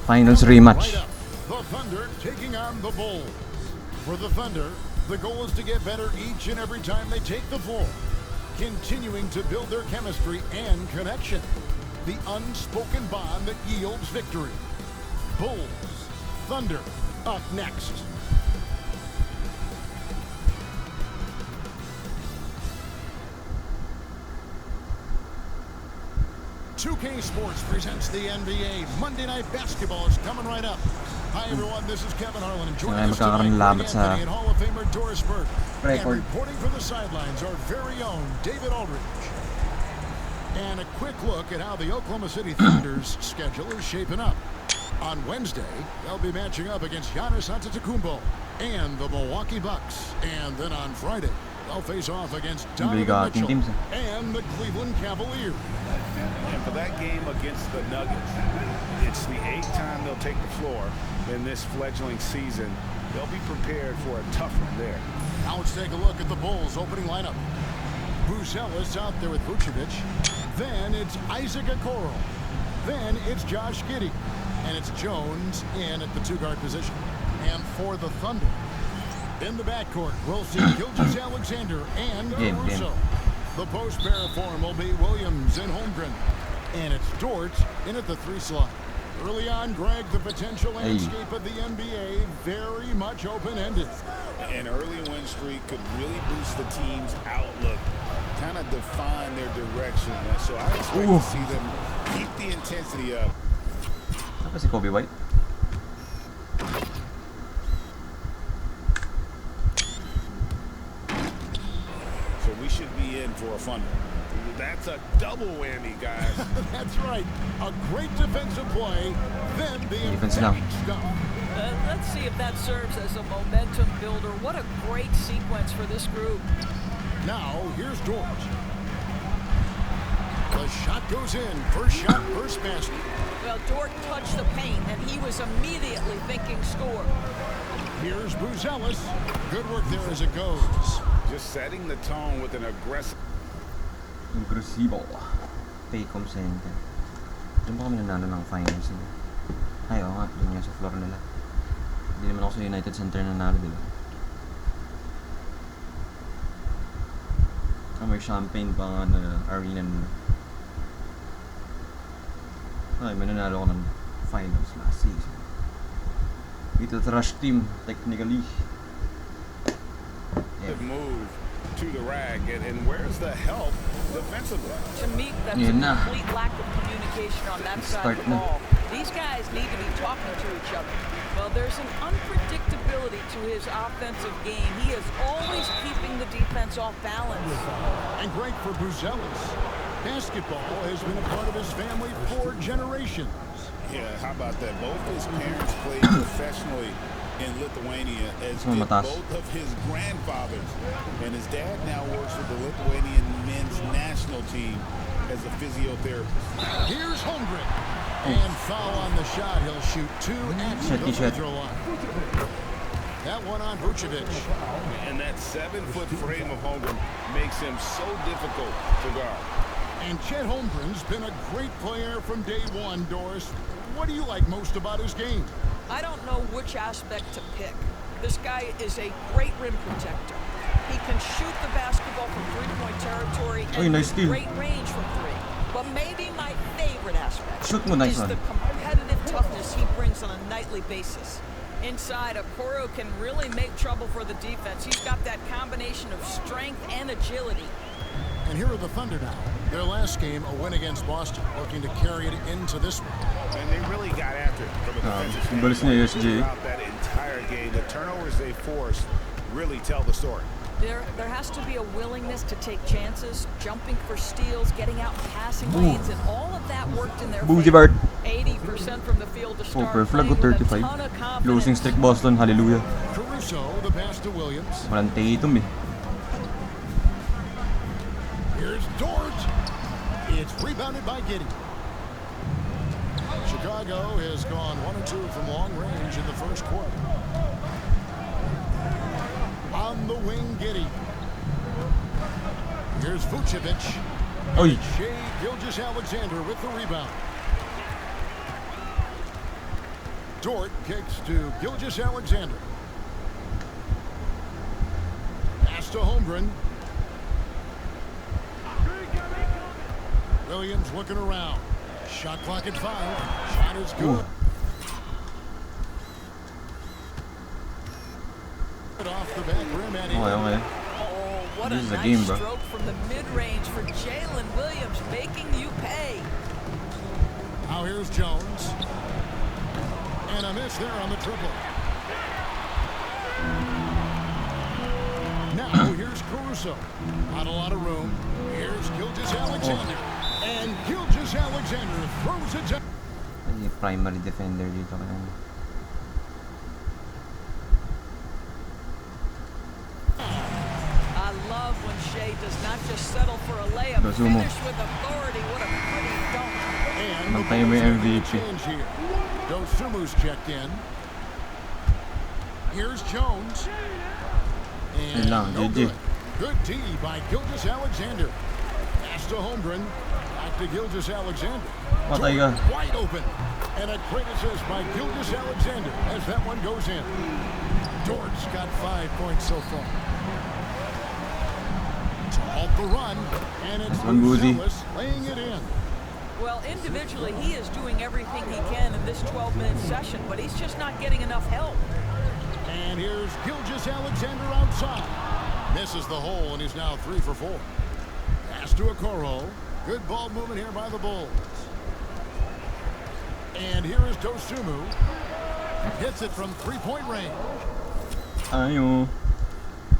Finals rematch. The Thunder taking on the Bulls. For the Thunder, the goal is to get better each and every time they take the floor, continuing to build their chemistry and connection. The unspoken bond that yields victory. Bulls, Thunder, up next. 2K Sports presents the NBA. Monday Night Basketball is coming right up. Hi everyone, this is Kevin Harlan, and joining us tonight, Anthony and Hall of Famer Doris Burke. And reporting from the sidelines, our very own David Aldridge. And a quick look at how the Oklahoma City Thunder's schedule is shaping up. On Wednesday, they'll be matching up against Giannis Antetokounmpo and the Milwaukee Bucks. And then on Friday, they'll face off against Donovan Mitchell and the Cleveland Cavaliers. And for that game against the Nuggets, it's the 8th time they'll take the floor in this fledgling season. They'll be prepared for a tough one there. Now let's take a look at the Bulls' opening lineup. Buzelis out there with Vucevic. Then it's Isaac Okoro. Then it's Josh Giddey. And it's Jones in at the two-guard position. And for the Thunder, in the backcourt, we'll see Gilgeous-Alexander and Caruso. The post pair form will be Williams and Holmgren. And it's Dort in at the 3 slot. Early on, Greg, the potential landscape of the NBA very much open-ended. An early win streak could really boost the team's outlook, kind of define their direction. So I expect to see them keep the intensity up. Apa si Kobe White? So we should be in for a fun one. That's a double whammy, guys. That's right. A great defensive play, then the emphatic stuff. Let's see if that serves as a momentum builder. What a great sequence for this group. Now, here's Dort. The shot goes in. First shot, first basket. Well, Dort touched the paint, and he was immediately thinking score. Here's Buzelis. Good work there as it goes. Just setting the tone with an aggressive. Paycom Center. Doon ba kami nanalo ng finals nila? Ay, oo nga. Doon nga sa floor nila. Hindi naman ako sa United Center nanalo, diba? May champagne pa nga na arena nila. Ay, may nanalo ko ng finals last season. Little trash team, technically. Yeah. Move to the rag, and where's the help defensively? To me, that's a complete lack of communication on that side of the ball. These guys need to be talking to each other. Well, there's an unpredictability to his offensive game. He is always keeping the defense off balance. And great for Buzelis. Basketball has been a part of his family for generations. Yeah, how about that? Both his parents played professionally in Lithuania, as did both of his grandfathers. And his dad now works with the Lithuanian men's national team as a physiotherapist. Here's Holmgren. And foul on the shot. He'll shoot 2 at the free throw line. That one on Vucevic. And that 7-foot frame of Holmgren makes him so difficult to guard. And Chet Holmgren's been a great player from day one, Doris. What do you like most about his game? I don't know which aspect to pick. This guy is a great rim protector. He can shoot the basketball from three-point territory and great range from 3. But maybe my favorite aspect is the competitive toughness he brings on a nightly basis. Inside, Okoro can really make trouble for the defense. He's got that combination of strength and agility. And here are the Thunder now. Their last game, a win against Boston, looking to carry it into this one. And they really got after it from a defensive standpoint throughout that entire game. The turnovers they forced really tell the story. There has to be a willingness to take chances, jumping for steals, getting out in passing lanes, and all of that worked in their favor. 80% from the field to start. Flag 35. Losing streak Boston, hallelujah. Caruso, the pass to Williams. Walang Tatum eh. Here's Dort. It's rebounded by Giddey. Chicago has gone 1 or 2 from long range in the first quarter. On the wing, Giddey. Here's Vucevic. Shea Gilgeous-Alexander with the rebound. Dort kicks to Gilgeous-Alexander. Pass to Holmgren. Williams looking around. Shot clock at 5. Shot is good. Off the back rim and in. Okay. Oh, what This a is a nice game, bro. stroke from the mid-range for Jalen Williams, making you pay. Now here's Jones. And a miss there on the triple. Now here's Caruso. Not a lot of room. Here's Gilgeous-Alexander. And Gilgeous-Alexander throws it down. Yung primary defender dito kaya. I love when Shea does not just settle for a layup, Dosumo. finish with authority. What a pretty dunk. And the Bantay mo yung Bulls MVP. change here. Dosumu's checked in. Here's Jones. And Yun lang, no GG. good. Good D by Gilgeous-Alexander. Pass to Holmgren. Back to Gilgeous-Alexander. Patay ka. Wide open. And a great assist by Gilgeous-Alexander as that one goes in. Dort's got 5 points so far. To halt the run. And it's One Boozy. Ellis laying it in. Well, individually, he is doing everything he can in this 12-minute session, but he's just not getting enough help. And here's Gilgeous-Alexander outside. Misses the hole and he's now 3 for 4. Pass to Okoro. Good ball movement here by the Bulls. And here is Dosumu. Hits it from 3-point range. Ayo.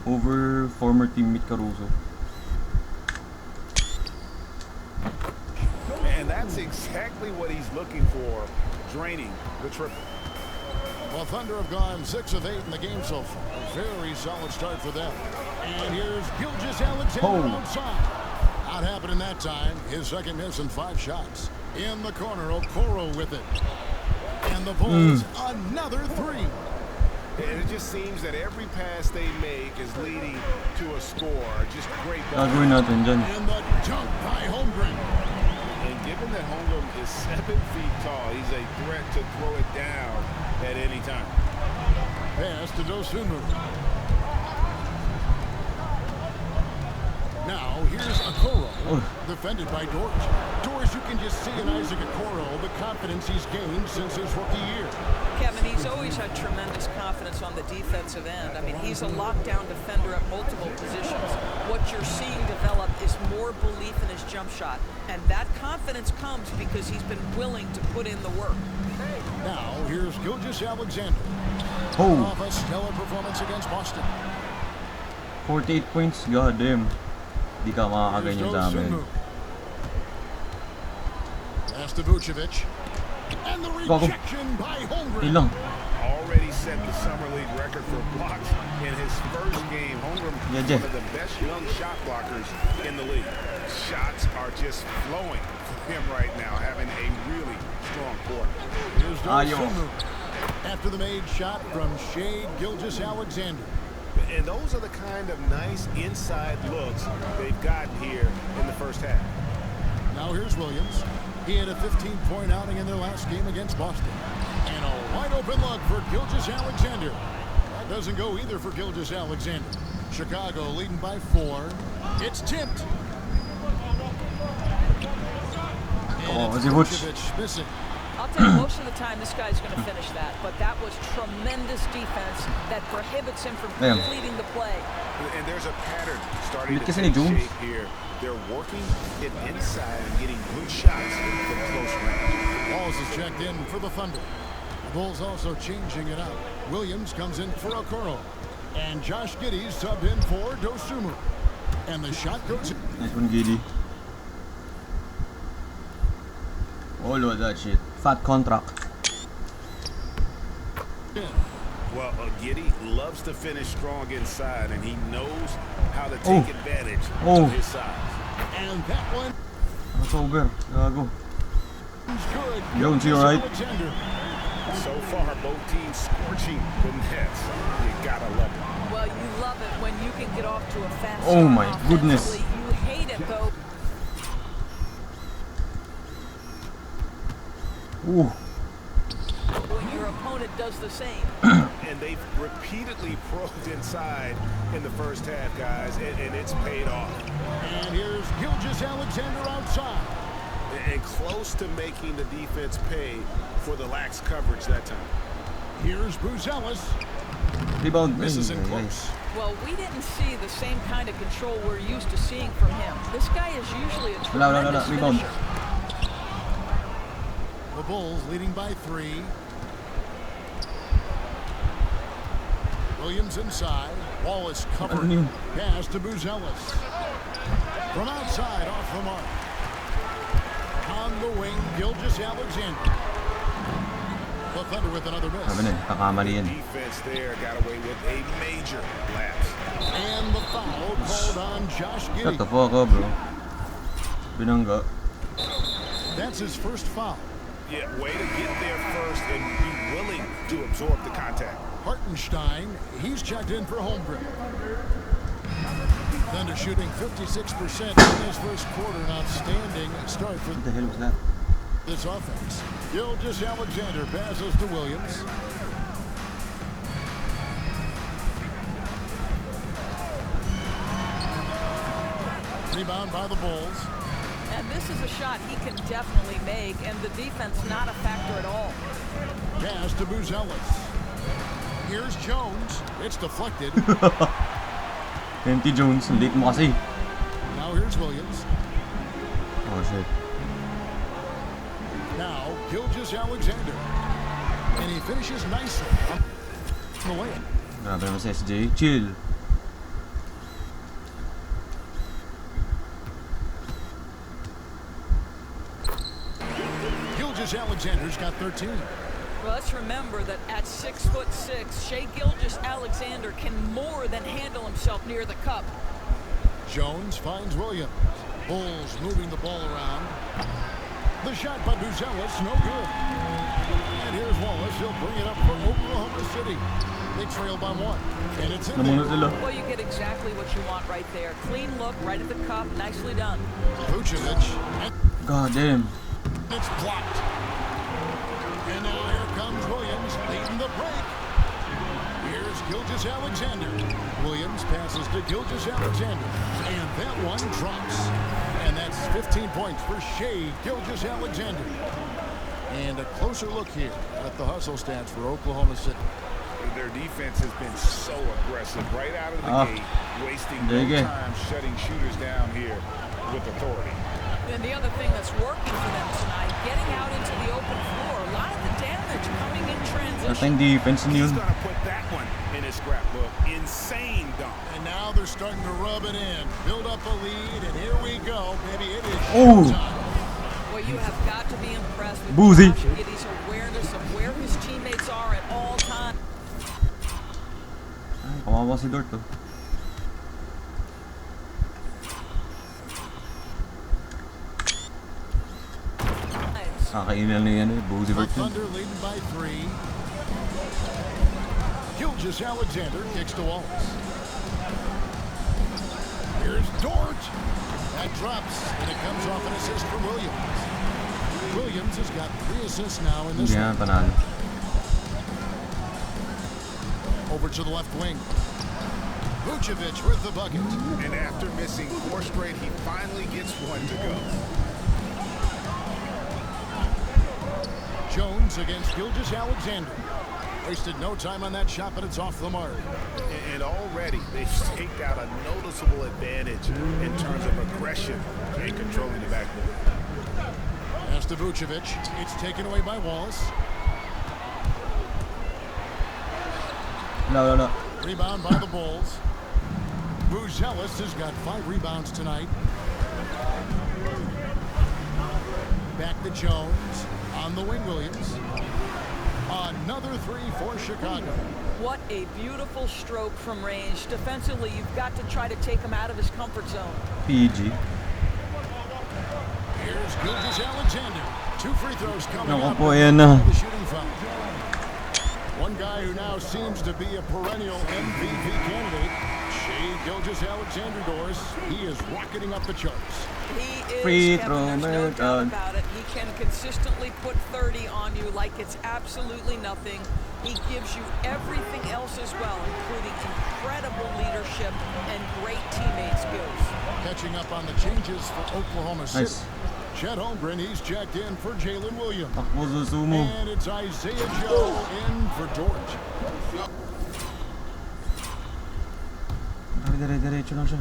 Over former teammate Caruso. And that's exactly what he's looking for, draining the triple. Well, Thunder have gone 6 of 8 in the game so far. Very solid start for them. And here's Gilgeous-Alexander outside. Not happening that time. His second miss and 5 shots. In the corner, Okoro with it. And the Bulls, another 3. And it just seems that every pass they make is leading to a score. Just great ball. Gagawin natin dyan. And the dunk by Holmgren. And given that Holmgren is 7 feet tall, he's a threat to throw it down at any time. Pass to Dosumu. Now, here's Okoro, defended by Dort. Doris, you can just see in Isaac Okoro the confidence he's gained since his rookie year. Kevin, he's always had tremendous confidence on the defensive end. I mean, he's a lockdown defender at multiple positions. What you're seeing develop is more belief in his jump shot. And that confidence comes because he's been willing to put in the work. Now, here's Gilgeous-Alexander. Oh, Off a stellar performance against Boston. 48 points. God damn. Di ka Here's makakaganyan sa amin. Dosumu. Pass to Vucevic. And the rejection by Holmgren. Ilang. Already set the summer league record for blocks in his first game. Holmgren, Yeah, one of the best young shot blockers in the league. Shots are just flowing for him right now, having a really strong quarter. Here's Dosumu. After the made shot from Shea Gilgeous-Alexander. And those are the kind of nice inside looks they've gotten here in the first half. Now here's Williams. He had a 15-point outing in their last game against Boston. And a wide open look for Gilgeous-Alexander. That doesn't go either for Gilgeous-Alexander. Chicago leading by 4. It's tipped. And it's Vucevic missing. I'll tell you, most of the time this guy's going to finish that, but that was tremendous defense that prohibits him from completing the play. And there's a pattern starting to Kasi take ni Jones. shape here. They're working it inside and getting good shots from close range. Walls is checked in for the Thunder. The Bulls also changing it up. Williams comes in for Okoro. And Josh Giddey's subbed in for Dosumu. And the shot goes in. Nice one, Giddy. Oh, look at that shit. Fat contract. Well, Giddey loves to finish strong inside, and he knows how to take advantage of his size. And that one That's over. Gago. is good. Jones, you alright? Alexander. So far, both teams scorching the nets. You gotta love it. Well, you love it when you can get off to a fast Oh start my goodness. offensively. You hate it, though. Ooh. When your opponent opponent does the same. And they've repeatedly probed inside in the first half, guys, and it's paid off. And here's Gilgeous-Alexander outside. And close to making the defense pay for the lax coverage that time. Here's Buzelis. Rebound. This isn't close. Well, we didn't see the same kind of control we're used to seeing from him. This guy is usually a tremendous Rebound. finisher. The Bulls leading by 3. Williams inside. Wallace covered. Pass to Buzelis. From outside, off the mark. On the wing, Gilgeous-Alexander. The Thunder with another miss. Defense there got away with a major lapse. And the foul called on Josh Shut Giddey. the fuck up, bro. Binangga. That's his first foul. Yeah, way to get there first and be willing to absorb the contact. Hartenstein, he's checked in for Holmgren. Thunder shooting 56% in this first quarter. An outstanding start for What the hell was that? this offense. Gilgeous-Alexander passes to Williams. Rebound by the Bulls. And this is a shot he can definitely make, and the defense not a factor at all. Pass to Buzelis. Here's Jones. It's deflected. Empty Jones, late mo kasi. Now here's Williams. Oh shit. Now Gilgeous-Alexander. And he finishes nicely on the way. Grabe naman si SJ. Chill. Gilgeous-Alexander's got 13. Well, let's remember that at 6'6", Shai Gilgeous-Alexander can more than handle himself near the cup. Jones finds Williams. Bulls moving the ball around. The shot by Buzelis, no good. And here's Wallace. He'll bring it up for Oklahoma City. They trail by 1. And it's in there. Well, you get exactly what you want right there. Clean look, right at the cup. Nicely done. Vucevic. God damn. It's blocked. And now here comes Williams leading the break. Here's Gilgeous-Alexander. Williams passes to Gilgeous-Alexander. And that one drops. And that's 15 points for Shai Gilgeous-Alexander. And a closer look here at the hustle stats for Oklahoma City. Their defense has been so aggressive right out of the gate, wasting no time shutting shooters down here with authority. And the other thing that's working for them tonight, getting out into the open floor. A lot of the damage coming in transition. Defense He's going to put that one in his scrapbook. Insane dunk. And now they're starting to rub it in. Build up a lead, and here we go. Maybe it is showtime. Well, you have got to be impressed with Boozy. Josh Giddey's awareness of where his teammates are at all times. Ay, kawawa si Dort, oh. Kakainan na yan eh, Boozy The Vert yun. Thunder leading by 3. Gilgeous-Alexander kicks to Wallace. Here's Dort. That drops, and it comes off an assist from Williams. Williams has got 3 assists now in this Hindi yan, panalo. Over to the left wing. Vucevic with the bucket. And after missing 4 straight, he finally gets one to go. Jones against Gilgeous-Alexander. Wasted no time on that shot, but it's off the mark. And already they've staked out a noticeable advantage in terms of aggression and controlling the backboard. Pass to Vucevic. It's taken away by Wallace. No. Rebound by the Bulls. Buzelis has got 5 rebounds tonight. Back to Jones. On the wing, Williams. Another 3 for Chicago. What a beautiful stroke from range. Defensively, you've got to try to take him out of his comfort zone. PG. Here's Gilgeous-Alexander. 2 free throws coming Naku up. po, yan na. The shooting foul. One guy who now seems to be a perennial MVP candidate, Shai Gilgeous-Alexander, Doris. He is rocketing up the charts. He is, Free Kevin, throw, there's no doubt man. about it. He can consistently put 30 on you like it's absolutely nothing. He gives you everything else as well, including incredible leadership and great teammate skills. Catching up on the changes for Oklahoma City. Nice. Chet Holmgren, he's checked in for Jalen Williams. Takbo sa sumo. And it's Isaiah Joe in for George. Dire-diretso lang siya.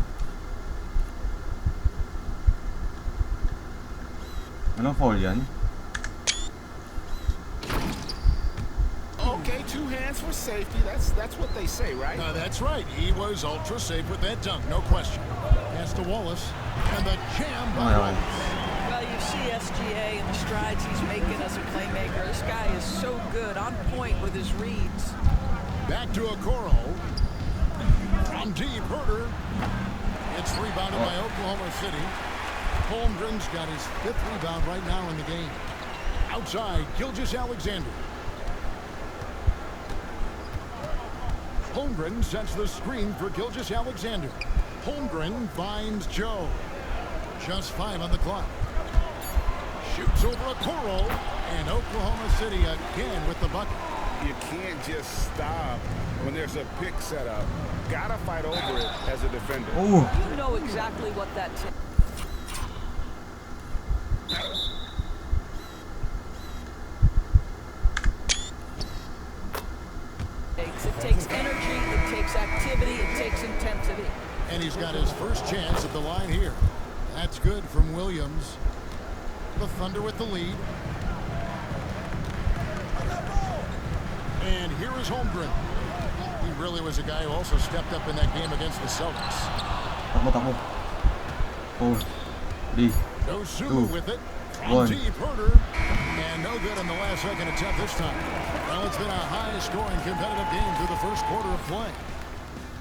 Anong foul yan? Okay, 2 hands for safety. That's what they say, right? That's right. He was ultra safe with that dunk, no question. Pass to Wallace, and the jam by Okay. Wallace. Well, you see SGA and the strides he's making as a playmaker. This guy is so good, on point with his reads. Back to Okoro. From deep, Herter. It's rebounded by Oklahoma City. Holmgren's got his 5th rebound right now in the game. Outside, Gilgeous-Alexander. Holmgren sets the screen for Gilgeous-Alexander. Holmgren finds Joe. Just 5 on the clock. Shoots over Okoro, and Oklahoma City again with the bucket. You can't just stop when there's a pick set up. Gotta fight over it as a defender. Oh! You know exactly what that takes. It takes energy, it takes activity, it takes intensity. And he's got his first chance at the line here. That's good from Williams. The Thunder with the lead. And here is Holmgren. He really was a guy who also stepped up in that game against the Celtics. Takbo. 4, 3, Dosunmu 2, with it. From 1. deep, Herter. And no good on the last second attempt this time. Well, it's been a high-scoring competitive game through the first quarter of play.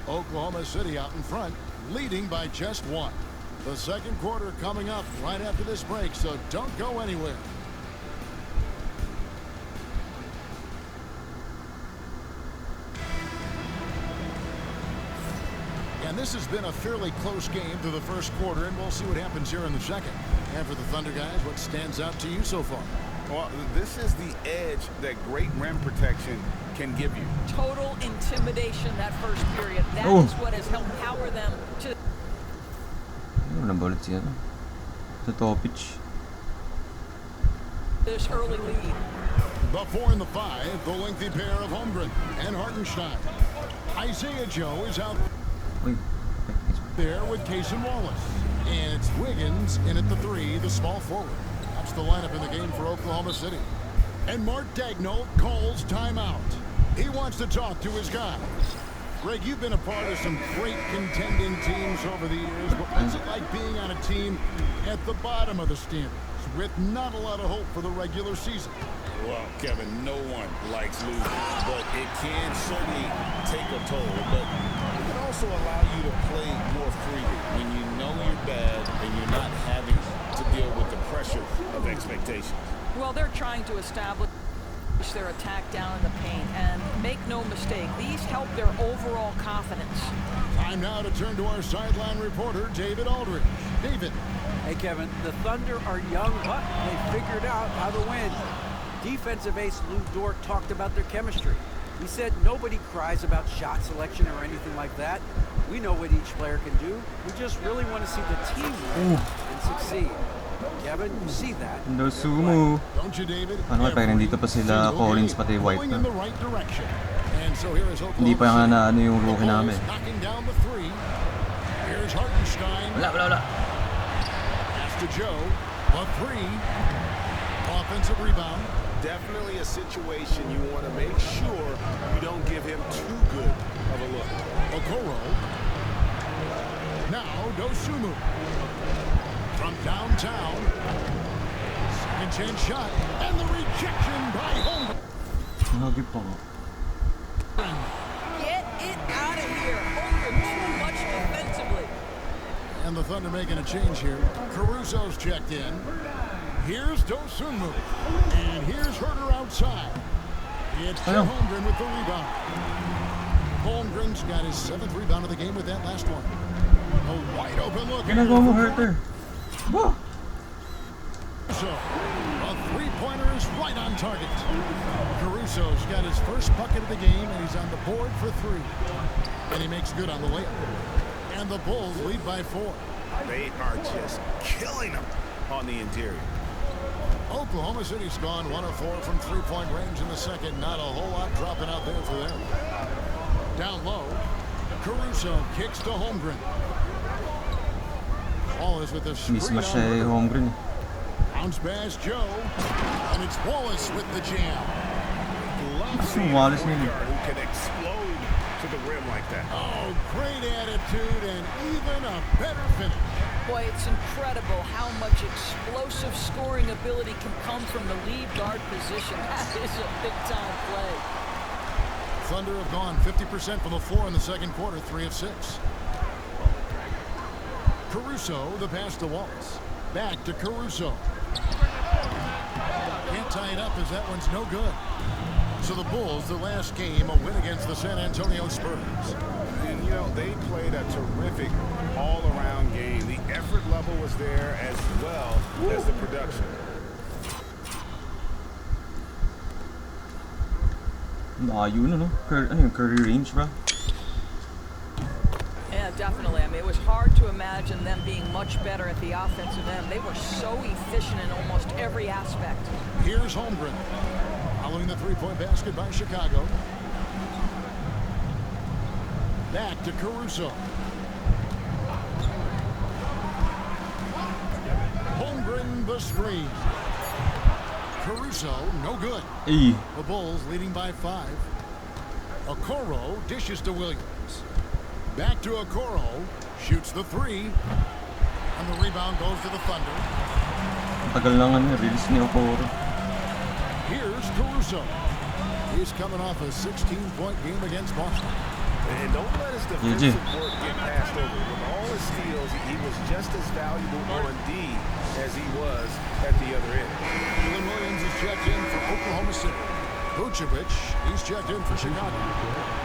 Oklahoma City out in front, leading by just 1. The second quarter coming up right after this break, so don't go anywhere. And this has been a fairly close game through the first quarter, and we'll see what happens here in the second. And for the Thunder guys, what stands out to you so far? Well, this is the edge that great rim protection can give you. Total intimidation that first period. That is what has helped power them to Ano na ulit siya? Sa Topic. this early lead. The 4 and the 5, the lengthy pair of Holmgren and Hartenstein. Isaiah Joe is out Uy. there with Case and Wallace. And it's Wiggins in at the 3, the small forward. That's the lineup in the game for Oklahoma City. And Mark Daigneault calls timeout. He wants to talk to his guy. Greg, you've been a part of some great contending teams over the years, but what's it like being on a team at the bottom of the standings with not a lot of hope for the regular season? Well, Kevin, no one likes losing, but it can certainly take a toll. But it can also allow you to play more freely when you know you're bad and you're not having to deal with the pressure of expectations. Well, they're trying to establish their attack down in the paint, and make no mistake, these help their overall confidence. Time now to turn to our sideline reporter, David Aldridge. David. Hey, Kevin, the Thunder are young, but they figured out how to win. Defensive ace Lou Dort talked about their chemistry. He said nobody cries about shot selection or anything like that. We know what each player can do. We just really want to see the team win and succeed. Kevin, you see that? Dosunmu. Don't you, David? Ano kaya nandito pa sila Collins pati White Going na. in the right direction. And so here is Oklahoma Hindi pa nga City. na ano yung rookie namin. Knocking down the 3. Here's Hartenstein. Wala. Pass to Joe. A 3. Offensive rebound. Definitely a situation you want to make sure you don't give him too good of a look. Okoro. Now Dosunmu. From downtown. Second chance shot. And the rejection by Holmgren. Nagip pa ko. Get it out of here. Holmgren too much defensively. And the Thunder making a change here. Caruso's checked in. Here's Dosunmu. And here's Herter outside. It's Holmgren with the rebound. Holmgren's got his 7th rebound of the game with that last one. A wide open look. Ginagawa mo, Herter. Wah! So, a three-pointer is right on target. Caruso's got his first bucket of the game, and he's on the board for 3. And he makes good on the layup. And the Bulls lead by 4. They are just killing them on the interior. Oklahoma City's gone 1 of 4 from three-point range in the second. Not a whole lot dropping out there for them. Down low, Caruso kicks to Holmgren. Wallace with a screen. Mismatch siya Holmgren. Bounce pass Joe, and it's Wallace with the jam. Gusto yung Wallace niya. Who can explode to the rim like that. Oh, great attitude and even a better finish. Boy, it's incredible how much explosive scoring ability can come from the lead guard position. That is a big-time play. Thunder have gone 50% from the floor in the second quarter, 3 of 6. Caruso, the pass to Wallace. Back to Caruso. Can't tie it up as that one's no good. So the Bulls, their last game, a win against the San Antonio Spurs. And, you know, they played a terrific all-around game. The effort level was there as well as the production. Layo na, no? Ano yung career range, bro? Yeah, definitely. I mean, it was hard to imagine them being much better at the offensive end. They were so efficient in almost every aspect. Here's Holmgren. Following the three-point basket by Chicago. Back to Caruso. Holmgren the screen. Caruso, no good. Hey. The Bulls leading by 5. Okoro dishes to Williams. Back to Okoro. Shoots the 3. And the rebound goes to the Thunder. Tagal lang release ni Okoro. Here's Caruso. He's coming off a 16-point game against Boston. And don't let his defensive work get passed over. With all his steals, he was just as valuable on D as he was at the other end. Dylan Williams is checked in for Oklahoma City. Vucevic, he's checked in for Chicago.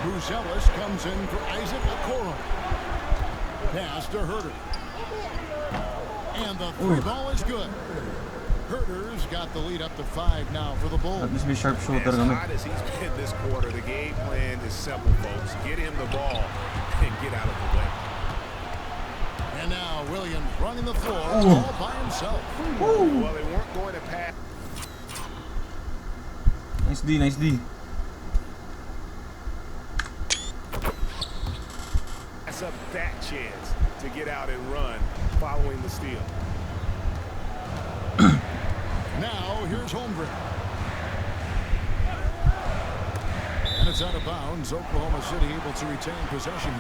Gilgeous comes in for Isaac Okoro. Pass to Herter. And the three ball is good. Herter's got the lead up to 5 now for the Bulls. At least may sharp shooter As kami. hot as he's been this quarter, the game plan is simple, folks. Get him the ball and get out of the way. And now Williams running the floor all by himself. Well, they weren't going to pass. Nice D, nice D. That's up that chance to get out and run following the steal. Now here's Holmgren. And it's out of bounds. Oklahoma City able to retain possession.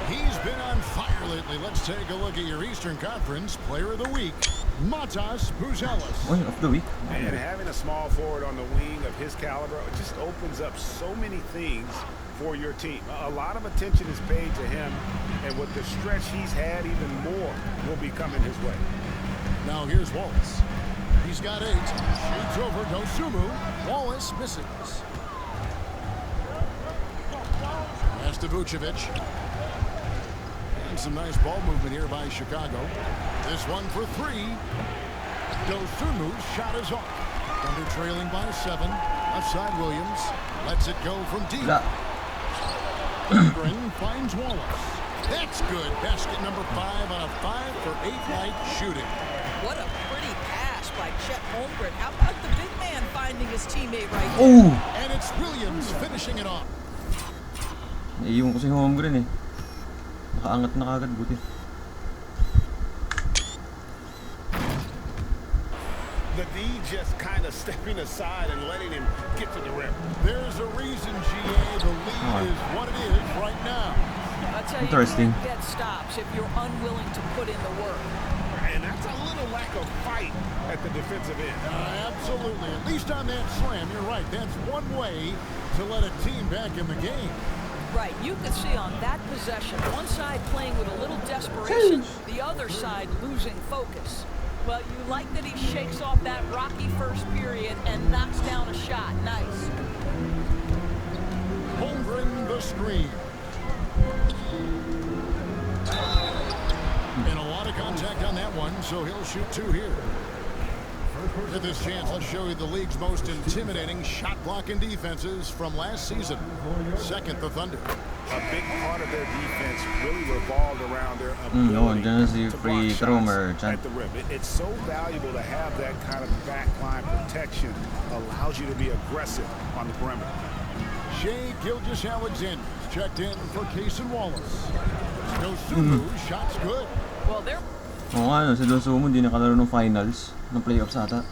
He's been on fire lately. Let's take a look at your Eastern Conference Player of the Week, Matas Buzelis. Oy, of the week. And having a small forward on the wing of his caliber just opens up so many things for your team. A lot of attention is paid to him, and with the stretch he's had, even more will be coming his way. Now here's Wallace. He's got 8. Shoots over Dosumu. Wallace misses. Pass to Vucevic. And some nice ball movement here by Chicago. This one for 3. Dosumu's shot is off. Thunder trailing by 7. Left side Williams. Lets it go from deep. Holmgren finds Wallace. That's good. Basket number 5 on a 5-for-8 night shooting. What a pretty pass by Chet Holmgren. How about the big man finding his teammate right there? Oh! And it's Williams finishing it off. Naiiwan ko si Holmgren eh. Nakaangat na kagad, buti. The D just kind of stepping aside and letting him get to the rim. There's a reason, GA, the lead is what it is right now. I tell you, Interesting. you can't get stops if you're unwilling to put in the work. And that's a little lack of fight at the defensive end. Absolutely. At least on that slam, you're right. That's one way to let a team back in the game. Right, you could see on that possession, one side playing with a little desperation, the other side losing focus. Well, you like that he shakes off that rocky first period and knocks down a shot. Nice. Holmgren the screen. contact on that one, so he'll shoot 2 here. At this chance, let's show you the league's most intimidating shot blocking defenses from last season. Second, the Thunder. A big part of their defense really revolved around their ability to block shots at the rim. It's so valuable to have that kind of backline protection. Allows you to be aggressive on the perimeter. Gilgeous-Alexander checked in for Cason Wallace. Shot's good. Well, they're Oo nga, si Dosumo hindi nakalaro ng finals ng playoffs ata.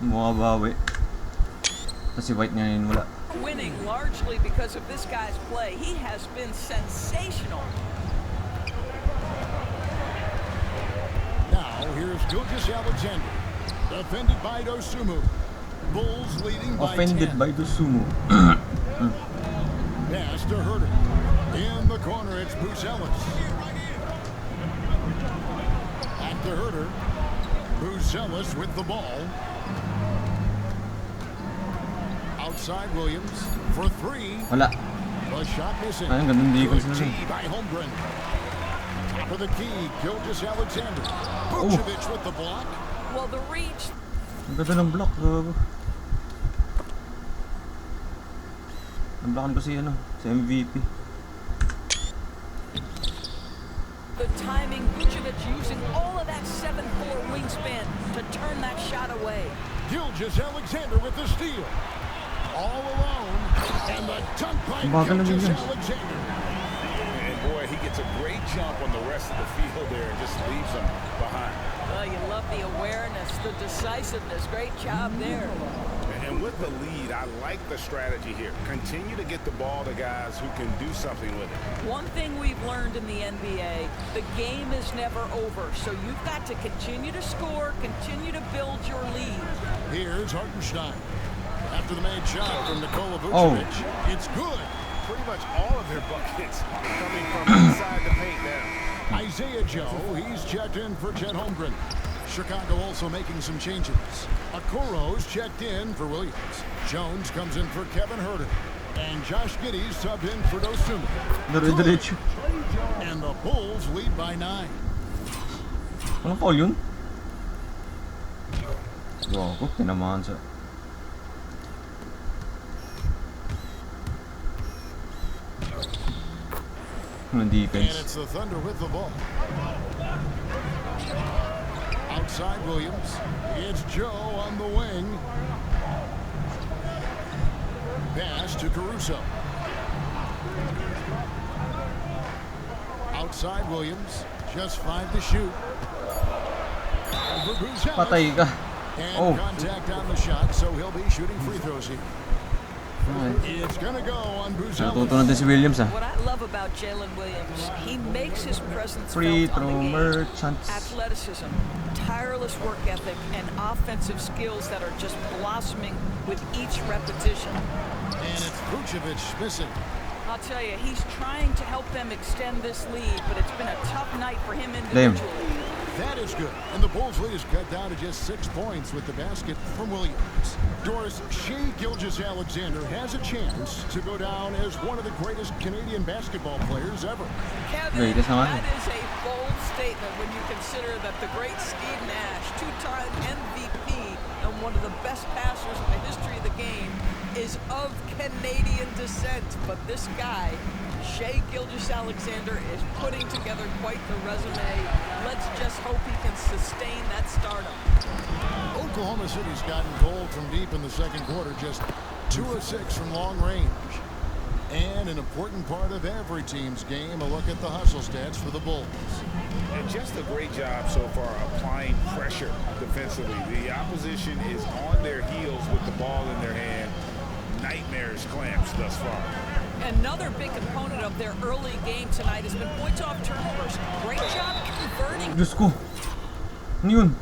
Mukha bawi. Kasi White nga yun wala. winning largely because of this guy's play. He has been sensational. Now here's Gilgeous-Alexander, defended by Dosumo. Bulls leading by 10. Offended by Dosumo. Pass to Herter. In the corner, it's Buzelis. Back to Herter. Buzelis with the ball. Outside Williams for 3. Wala. The shot missing. Ayun, ganun di ko sila. By Holmgren. Top of the key, Gilgeous-Alexander. Vucevic with the block. Well, the reach. Ang ganda ng block. Nablokan ko si MVP. The timing, Vucevic using all of that 7'4" wingspan to turn that shot away. Gilgeous-Alexander with the steal. All alone. And the dunk by Gilgeous-Alexander. And boy, he gets a great jump on the rest of the field there and just leaves them behind. Well, you love the awareness, the decisiveness. Great job there. And with the lead, I like the strategy here. Continue to get the ball to guys who can do something with it. One thing we've learned in the NBA, the game is never over. So you've got to continue to score, continue to build your lead. Here's Hartenstein. After the made shot from Nikola Vucevic, it's good. Pretty much all of their buckets coming from inside the paint now. Isaiah Joe, he's checked in for Chet Holmgren. Chicago also making some changes. Okoro's checked in for Williams. Jones comes in for Kevin Herter. And Josh Giddey's subbed in for Dosumo. And the Bulls lead by 9. Anong call yun? Gago, tinamaan siya. Anong defense? And it's the Thunder with the ball. Outside Williams. It's Joe on the wing. Pass to Caruso. Outside Williams. Just 5 to shoot. Patay ka. And contact on the shot, so he'll be shooting free throws here. It's gonna go on Buzelis. Natuto natin si Williams What I love about Jalen Williams, he makes his presence Free felt throw on the game. merchants. Athleticism, tireless work ethic, and offensive skills that are just blossoming with each repetition. And it's Vucevic missing. I'll tell you, he's trying to help them extend this lead, but it's been a tough night for him individually. That is good. And the Bulls' lead is cut down to just 6 points with the basket from Williams. Doris, Gilgeous-Alexander has a chance to go down as one of the greatest Canadian basketball players ever. Kevin, that is a bold statement when you consider that the great Steve Nash, 2-time MVP and one of the best passers in the history of the game, is of Canadian descent. But this guy, Gilgeous-Alexander, is putting together quite the resume. Let's just hope he can sustain that stardom. Oklahoma City's gotten cold from deep in the second quarter, just 2 of 6 from long range. And an important part of every team's game, a look at the hustle stats for the Bulls. And just a great job so far applying pressure defensively. The opposition is on their heels with the ball in their hand. Nightmarish clamps thus far. Another big component of their early game tonight has been points off turnovers. Great job converting Diyos ko. Ano yun?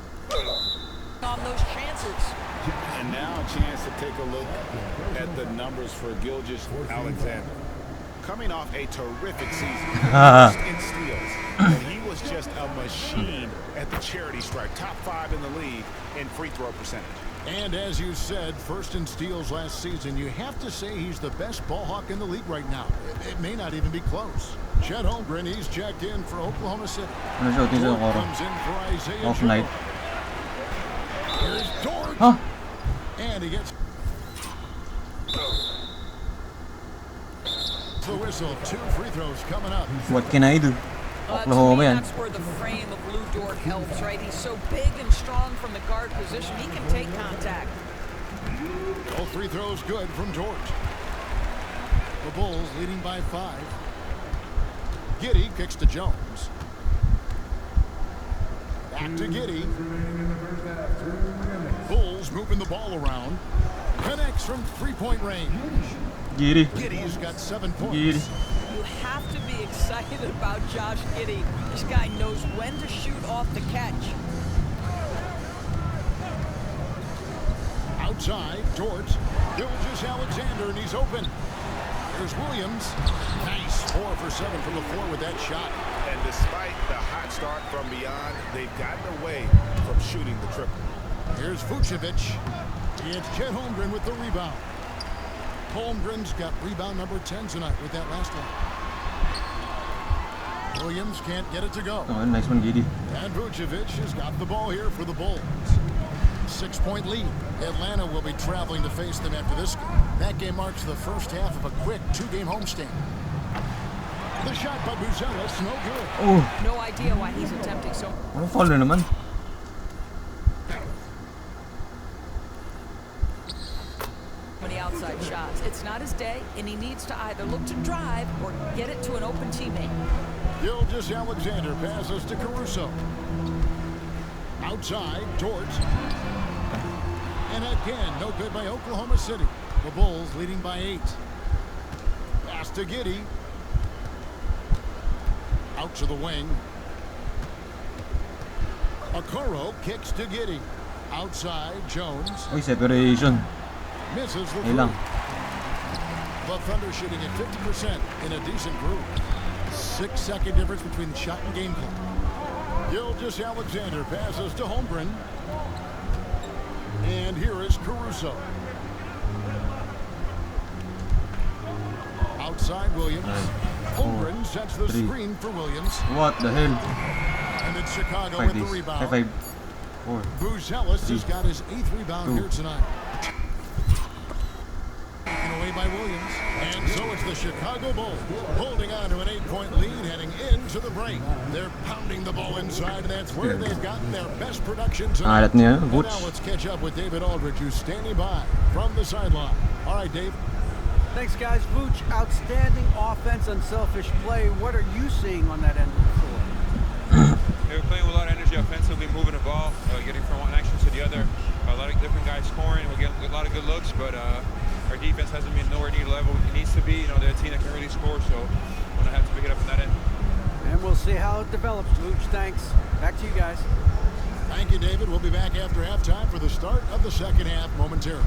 on those chances. And now a chance to take a look at the numbers for Gilgeous-Alexander. Coming off a terrific season, first in steals, and he was just a machine at the charity stripe, top 5 in the league in free throw percentage. And as you said, first in steals last season, you have to say he's the best ball hawk in the league right now. It may not even be close. Chet Holmgren, he's checked in for Oklahoma City. Dort comes in for Isaiah Off night. Here's Dort. Huh? And he gets the whistle. 2 free throws coming up. What can I do? To me, that's where the frame of Lou Dort helps, right? He's so big and strong from the guard position. He can take contact. All free throws good from Dort. The Bulls leading by 5. Giddey kicks to Jones. Back to Giddey. Bulls moving the ball around. Connects from 3-point range. Giddey. Giddey's got 7 points. Giddey. You have to be excited about Josh Giddey. This guy knows when to shoot off the catch. Outside, Dort. Gilgeous-Alexander, and he's open. There's Williams. Nice. 4 for 7 from the floor with that shot. And despite the hot start from beyond, they've gotten away from shooting the triple. Here's Vucevic. It's Chet Holmgren with the rebound. Holmgren's got rebound number 10 tonight with that last one. Williams can't get it to go. Oh, nice one, Giddey. And Vucevic has got the ball here for the Bulls. 6-point lead. Atlanta will be traveling to face them after this game. That game marks the first half of a quick 2-game homestand. The shot by Buzelis, no good. Oh, No idea why he's attempting so. ano foul na naman? Many outside shots. It's not his day, and he needs to either look to drive or get it to an open teammate. Gilgeous-Alexander passes to Caruso. Outside, Dort. And again, no good by Oklahoma City. The Bulls leading by 8. Pass to Giddey. Out to the wing. Okoro kicks to Giddey. Outside, Jones. Uy, separation. Misses the Ayun lang. The Thunder shooting at 50% in a decent group. 6-second difference between shot and game clock. Gilgeous-Alexander passes to Holmgren. And here is Caruso. Outside Williams. Holmgren sets the screen for Williams. What the hell? And it's Chicago 5 with the days. rebound. 5, 4. Buzelis has got his 8th rebound 2. here tonight. Taken away by Williams. And so it's the Chicago Bulls holding on to an 8-point lead heading into the break. They're pounding the ball inside, and that's where they've gotten their best production tonight. Alat niya, And Butch. now let's catch up with David Aldridge, who's standing by from the sideline. All right, Dave. Thanks, guys. Vooch, outstanding offense, unselfish play. What are you seeing on that end of the floor? They were playing with a lot of energy offensively, moving the ball, getting from one action to the other. A lot of different guys scoring. We're getting a lot of good looks, but our defense hasn't been nowhere near the level it needs to be. You know, they're a team that can really score, so we're going to have to pick it up in that end. And we'll see how it develops, Vooch. Thanks. Back to you guys. Thank you, David. We'll be back after halftime for the start of the second half momentarily.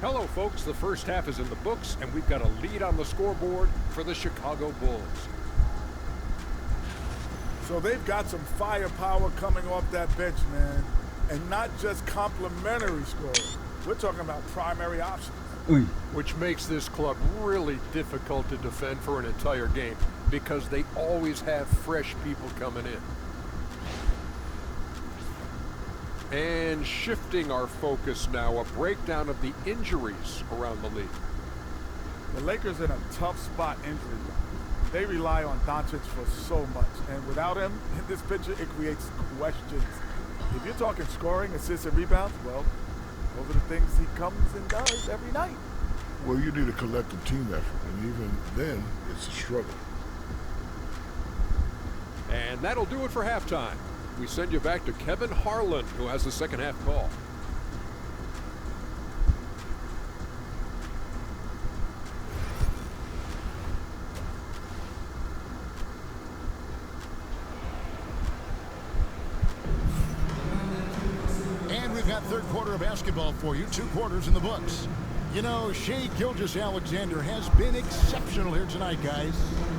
Hello, folks. The first half is in the books, and we've got a lead on the scoreboard for the Chicago Bulls. So they've got some firepower coming off that bench, man. And not just complimentary scoring. We're talking about primary options. Uy. Which makes this club really difficult to defend for an entire game because they always have fresh people coming in. And shifting our focus now, a breakdown of the injuries around the league. The Lakers in a tough spot injury-wise. They rely on Doncic for so much. And without him in this picture, it creates questions. If you're talking scoring, assists, and rebounds, well, those are the things he comes and does every night. Well, you need a collective team effort, and even then, it's a struggle. And that'll do it for halftime. We send you back to Kevin Harlan, who has the second half call. third quarter of basketball for you. 2 quarters in the books. You know, Shai Gilgeous-Alexander has been exceptional here tonight, guys.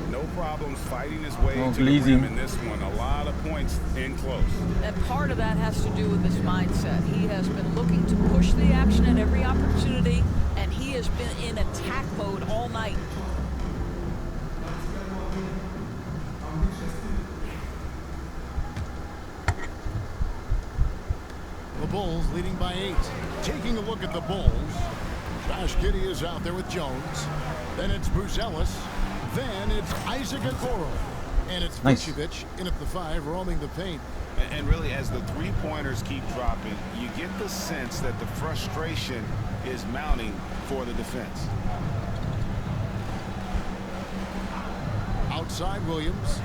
No problems fighting his way to the rim in this one. A lot of points in close. And part of that has to do with his mindset. He has been looking to push the action at every opportunity, and he has been in attack mode all night. The Bulls leading by 8. Taking a look at the Bulls, Josh Giddey is out there with Jones. Then it's Buzelis. Then it's Isaac Okoro. And it's Vucevic in at the 5, roaming the paint. And really, as the three-pointers keep dropping, you get the sense that the frustration is mounting for the defense. Outside Williams.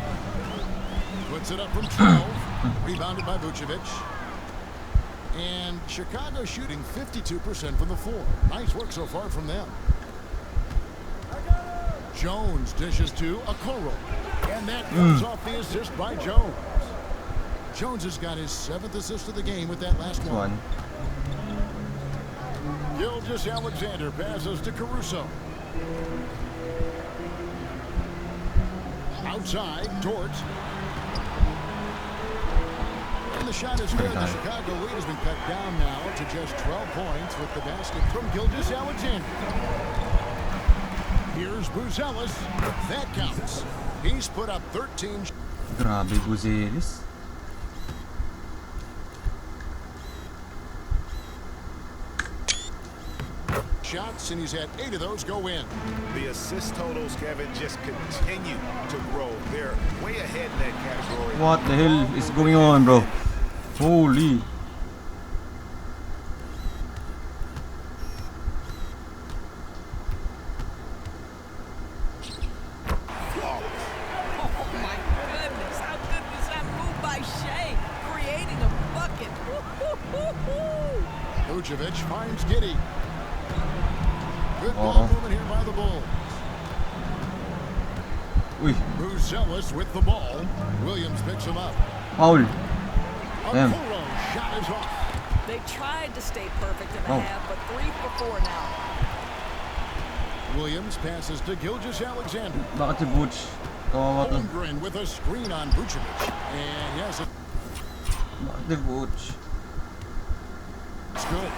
Puts it up from 12. Rebounded by Vucevic. And Chicago shooting 52% from the floor. Nice work so far from them. Jones dishes to Okoro. And that comes off the assist by Jones. Jones has got his 7th assist of the game with that last one. Gilgeous-Alexander passes to Caruso. Outside, Dort. And the shot is good. The Chicago lead has been cut down now to just 12 points with the basket from Gilgeous-Alexander. Here's Buzelis. That counts. He's put up 13. Grabe, Buzelis. Shots, and he's had 8 of those go in. The assist totals, Kevin, just continue to grow. They're way ahead in that category. What the hell is going on, bro? Holy. Vucevic finds Giddey. Good ball movement here by the Bulls. Buzelis with the ball. Williams picks him up. Foul. Damn. Shot is off. They tried to stay perfect in the half, but 3 for 4 now. Williams passes to Gilgeous-Alexander. Bakit si Butch? Kawawa to. Holmgren with a screen on Vucevic. And yes, Bakit si Butch? it's good.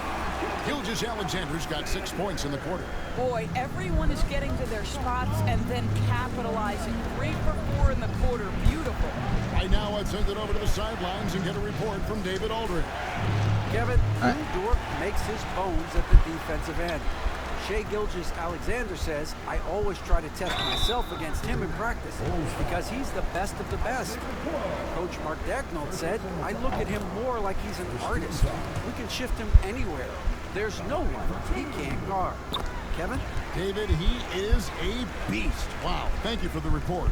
Gilgeous-Alexander's got 6 points in the quarter. Boy, everyone is getting to their spots and then capitalizing. 3 for 4 in the quarter. Beautiful. Right now, I'd send it over to the sidelines and get a report from David Aldridge. Kevin, Dort makes his bones at the defensive end. Shai Gilgeous-Alexander says, I always try to test myself against him in practice because he's the best of the best. Coach Mark Daigneault said, I look at him more like he's an artist. We can shift him anywhere. There's no one he can't guard. Kevin? David, he is a beast. Wow, thank you for the report.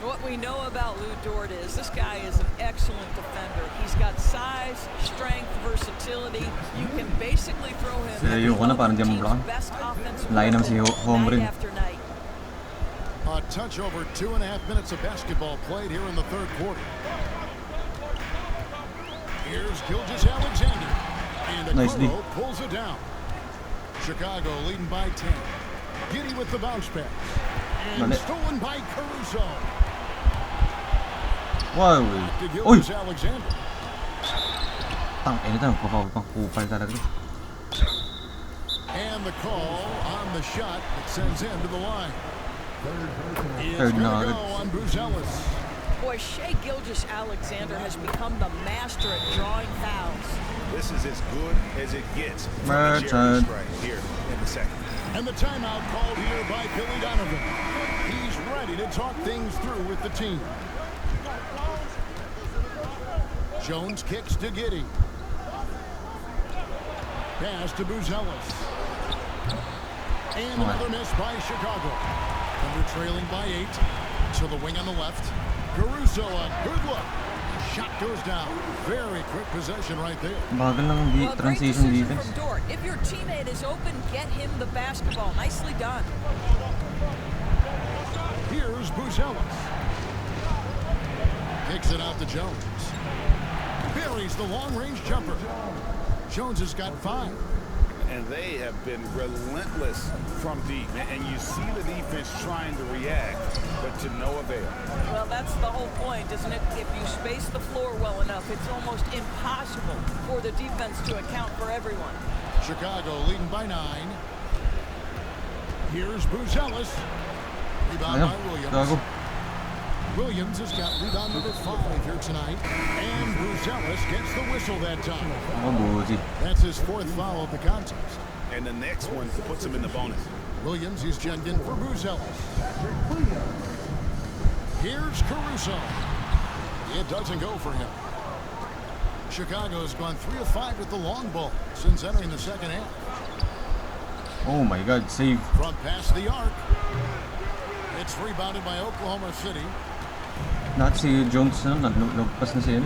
What we know about Lou Dort is this guy is an excellent defender. He's got size, strength, versatility. You can basically throw him at the team's best offensive night after night. A touch over 2.5 minutes of basketball played here in the third quarter. Here's Gilgeous-Alexander. And Okoro pulls it down. Chicago leading by 10. Giddey with the bounce pass. And stolen by Caruso. Wow. Uy! Alexander. Tangina tayo, papapapupal talaga. And the call on the shot that sends him to the line. Third na agad. On Buzelis. Boy, Shai Gilgeous-Alexander has become the master at drawing fouls. This is as good as it gets from Merchant. the Jerry strike here in the second. And the timeout called here by Billy Donovan. He's ready to talk things through with the team. Jones kicks to Giddey. Pass to Buzelis. And another miss by Chicago. Thunder trailing by 8. To the wing on the left. Caruso, a good look. Shot goes down. Very quick possession right there. Bagal ng transition defense. From Dort. If your teammate is open, get him the basketball. Nicely done. Here's Buzelis. Kicks it out to Jones. Buries the long-range jumper. Jones has got 5. And they have been relentless from deep. And you see the defense trying to react, but to no avail. Well, that's the whole point, isn't it? If you space the floor well enough, it's almost impossible for the defense to account for everyone. Chicago leading by 9. Here's Buzelis. Rebound by Williams. Williams has got rebound number 5 here tonight. And Buzelis gets the whistle that time. That's his 4th foul of the contest. And the next one puts him in the bonus. Williams is checked in for Buzelis. Here's Caruso. It doesn't go for him. Chicago's gone 3 of 5 with the long ball since entering the second half. Oh my God, save. Front past the arc. It's rebounded by Oklahoma City. Not si Jones na, nagpas na siya.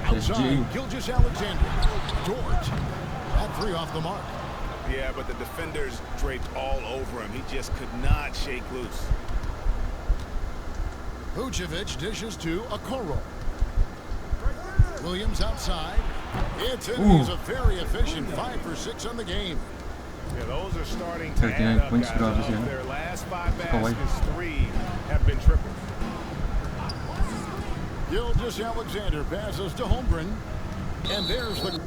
Outside, Gilgeous-Alexander. Dort. That 3 off the mark. Yeah, but the defenders draped all over him. He just could not shake loose. Vucevic dishes to Okoro. Williams outside. It's in. He's a very efficient 5 for 6 on the game. Yeah, those are starting to add up, guys. Their last 5 baskets, 3 have been triples. Gilgeous-Alexander passes to Holmgren. And there's the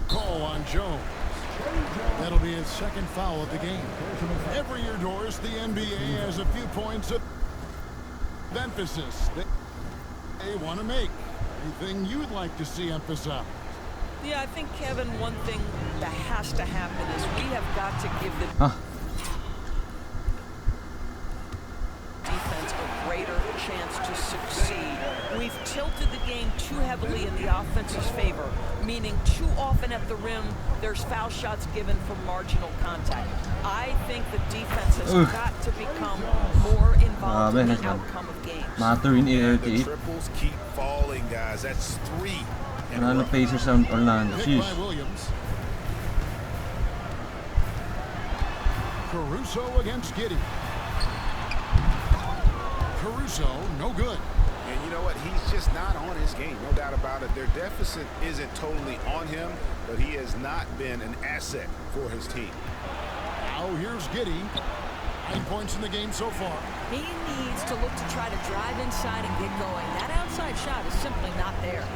call on Jones. That'll be his 2nd foul of the game. Every year, Doris, the NBA has a few points of emphasis that they want to make. Anything you'd like to see emphasized? Yeah, I think, Kevin, one thing that has to happen is we have got to give the defense a greater chance to succeed. We've tilted the game too heavily in the offense's favor, meaning too often at the rim, there's foul shots given for marginal contact. I think the defense has got to become more involved in the outcome of games. The triples keep falling, guys. That's 3. Orlando Pacers and Orlando. Jeez. By Williams. Caruso against Giddey. Caruso, no good. And you know what? He's just not on his game. No doubt about it. Their deficit isn't totally on him, but he has not been an asset for his team. Now here's Giddey. 9 points in the game so far. He needs to look to try to drive inside and get going. That outside shot is simply not there.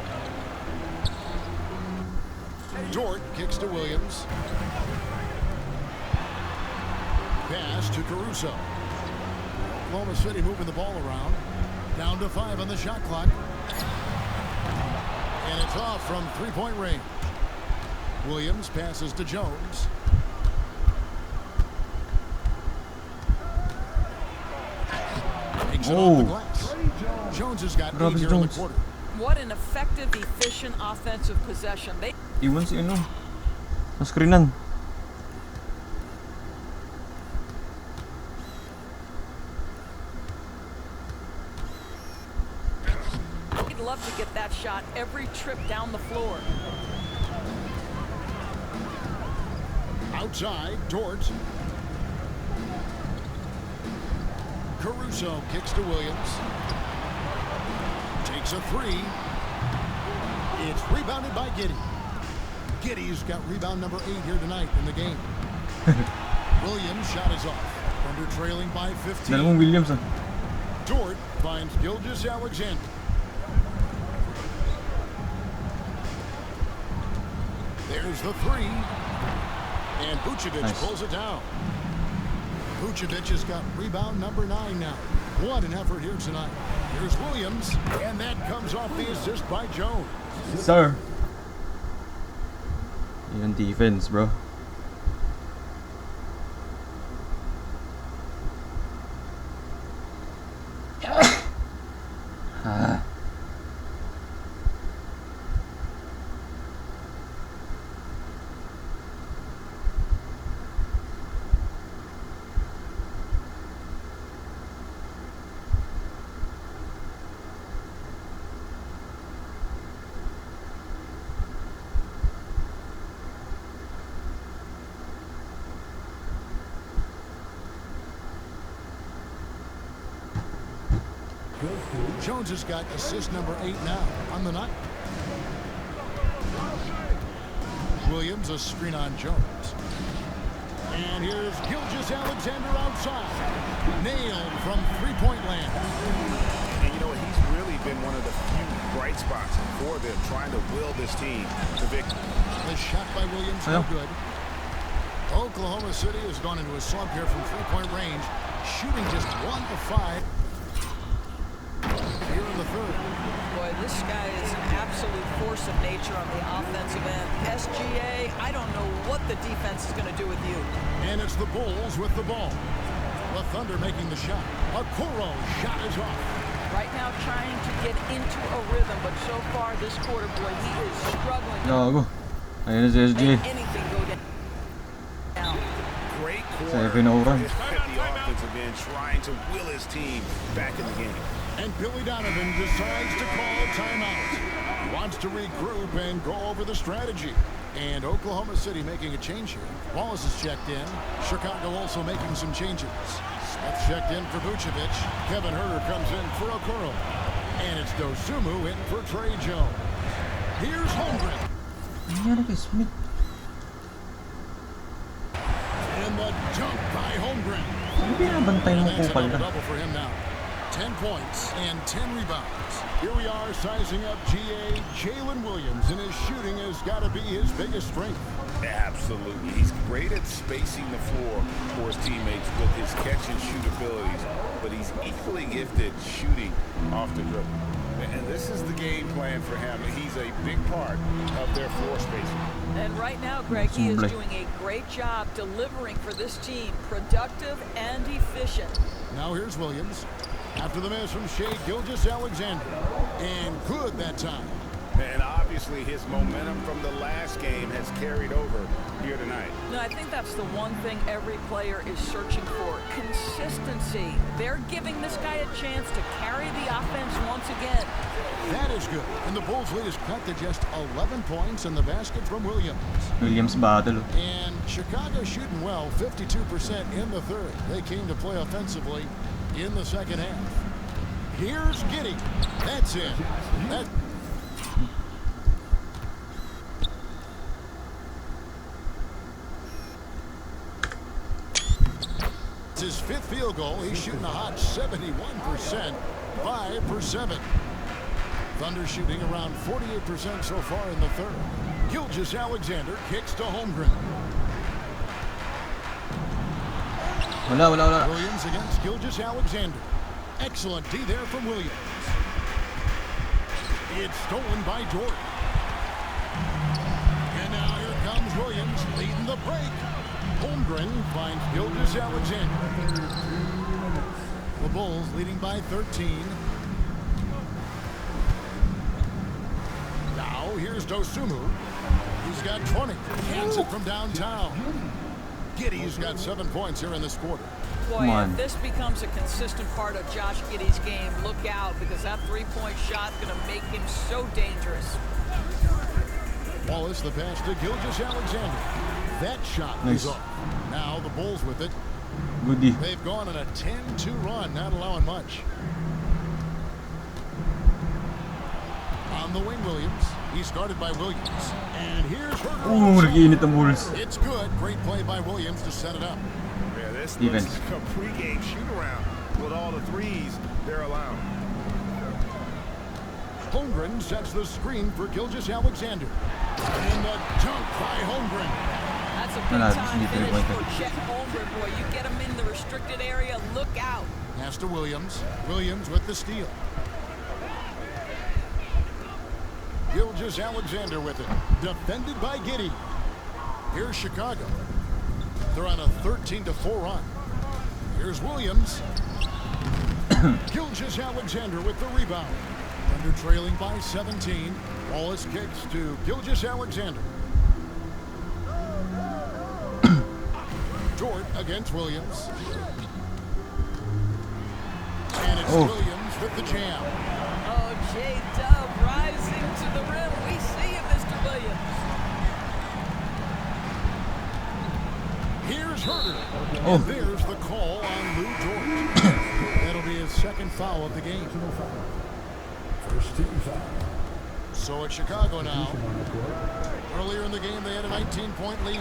Dort kicks to Williams. Pass to Caruso. Oklahoma City moving the ball around. Down to 5 on the shot clock. And it's off from 3-point range. Williams passes to Jones. Takes it off the glass. Jones has got 8 here in the quarter. What an effective, efficient offensive possession. Iwan si ano. Naskrinan. He'd love to get that shot every trip down the floor. Outside, Dort. Caruso kicks to Williams. Takes a 3. It's rebounded by Giddey. Giddey's got rebound number 8 here tonight in the game. Williams' shot is off. Thunder trailing by 15. Dalawang Williams ah. Dort finds Gilgeous-Alexander. There's the 3. And Vucevic pulls it down. Vucevic has got rebound number 9 now. What an effort here tonight. Here's Williams, and that comes off the assist by Jones. Sir. Yan defense, bro. Jones has got assist number 8 now on the night. Williams, a screen on Jones. And here's Gilgeous-Alexander outside. Nailed from three-point land. And you know what? He's really been one of the few bright spots for them, trying to will this team to victory. The shot by Williams, no good. Oklahoma City has gone into a slump here from three-point range, shooting just 1 of 5 here in the third. Boy, this guy is an absolute force of nature on the offensive end. SGA, I don't know what the defense is going to do with you. And it's the Bulls with the ball. The Thunder making the shot. Okoro shot is off. Right now trying to get into a rhythm, but so far this quarter, boy, he is struggling. Gago. Ayun na si SG. Anything go down. Great quarter. 7-0 run. The offensive end trying to will his team back in the game. And Billy Donovan decides to call timeout. He wants to regroup and go over the strategy. And Oklahoma City making a change here. Wallace is checked in. Chicago also making some changes. Smith checked in for Vucevic. Kevin Huerter comes in for Okoro. And it's Dosumu in for Trey Jones. Here's Holmgren. Nangyari kay Smith? And the dunk by Holmgren. Ano binabantay mo That's kupal another ka? double for him now. 10 points and 10 rebounds. Here we are sizing up GA. Jalen Williams, and his shooting has got to be his biggest strength. Absolutely. He's great at spacing the floor for his teammates with his catch-and-shoot abilities, but he's equally gifted shooting off the dribble. And this is the game plan for him. He's a big part of their floor spacing. And right now, Greg, he is doing a great job delivering for this team, productive and efficient. Now here's Williams. After the miss from Shea Gilgeous-Alexander. And good that time. And obviously his momentum from the last game has carried over here tonight. No, I think that's the one thing every player is searching for. Consistency. They're giving this guy a chance to carry the offense once again. That is good. And the Bulls lead is cut to just 11 points in the basket from Williams. Williams battle. And Chicago shooting well, 52% in the third. They came to play offensively in the second half. Here's Giddey. That's it. It's his 5th field goal. He's shooting a hot 71%, 5 for 7. Thunder shooting around 48% so far in the third. Gilgeous-Alexander kicks to Holmgren. Wala. Williams against Gilgeous-Alexander. Excellent D there from Williams. It's stolen by Jordan. And now here comes Williams leading the break. Holmgren finds Gilgeous-Alexander. The Bulls leading by 13. Now here's Dosumu. He's got 20. Hands it from downtown. Giddey's got 7 points here in this quarter. Boy, if this becomes a consistent part of Josh Giddey's game, look out, because that three-point shot is going to make him so dangerous. Wallace the pass to Gilgeous-Alexander. That shot is off. Now the Bulls with it. Goodie. They've gone on a 10-2 run, not allowing much. On the wing, Williams. He's guarded by Williams. And here's Huerter. Nag-iinit ang Bulls. It's good. Great play by Williams to set it up. Yeah, this looks like a pregame shoot-around with all the threes they're allowing. Holmgren sets the screen for Gilgeous-Alexander. And the dunk by Holmgren. That's a big-time finish for Chet Holmgren, boy. You get him in the restricted area, look out. Pass to Williams. Williams with the steal. Gilgeous-Alexander with it. Defended by Giddey. Here's Chicago. They're on a 13-4 run. Here's Williams. Gilgeous-Alexander with the rebound. Thunder trailing by 17. Wallace kicks to Gilgeous-Alexander. Dort against Williams. And it's Williams with the jam. Oh, J-Dub rising to the rim. We see you, Mr. Williams. Here's Huerter. And there's the call on Lou Dort. That'll be his second foul of the game. First team foul. So it's Chicago now. Earlier in the game, they had a 19-point lead.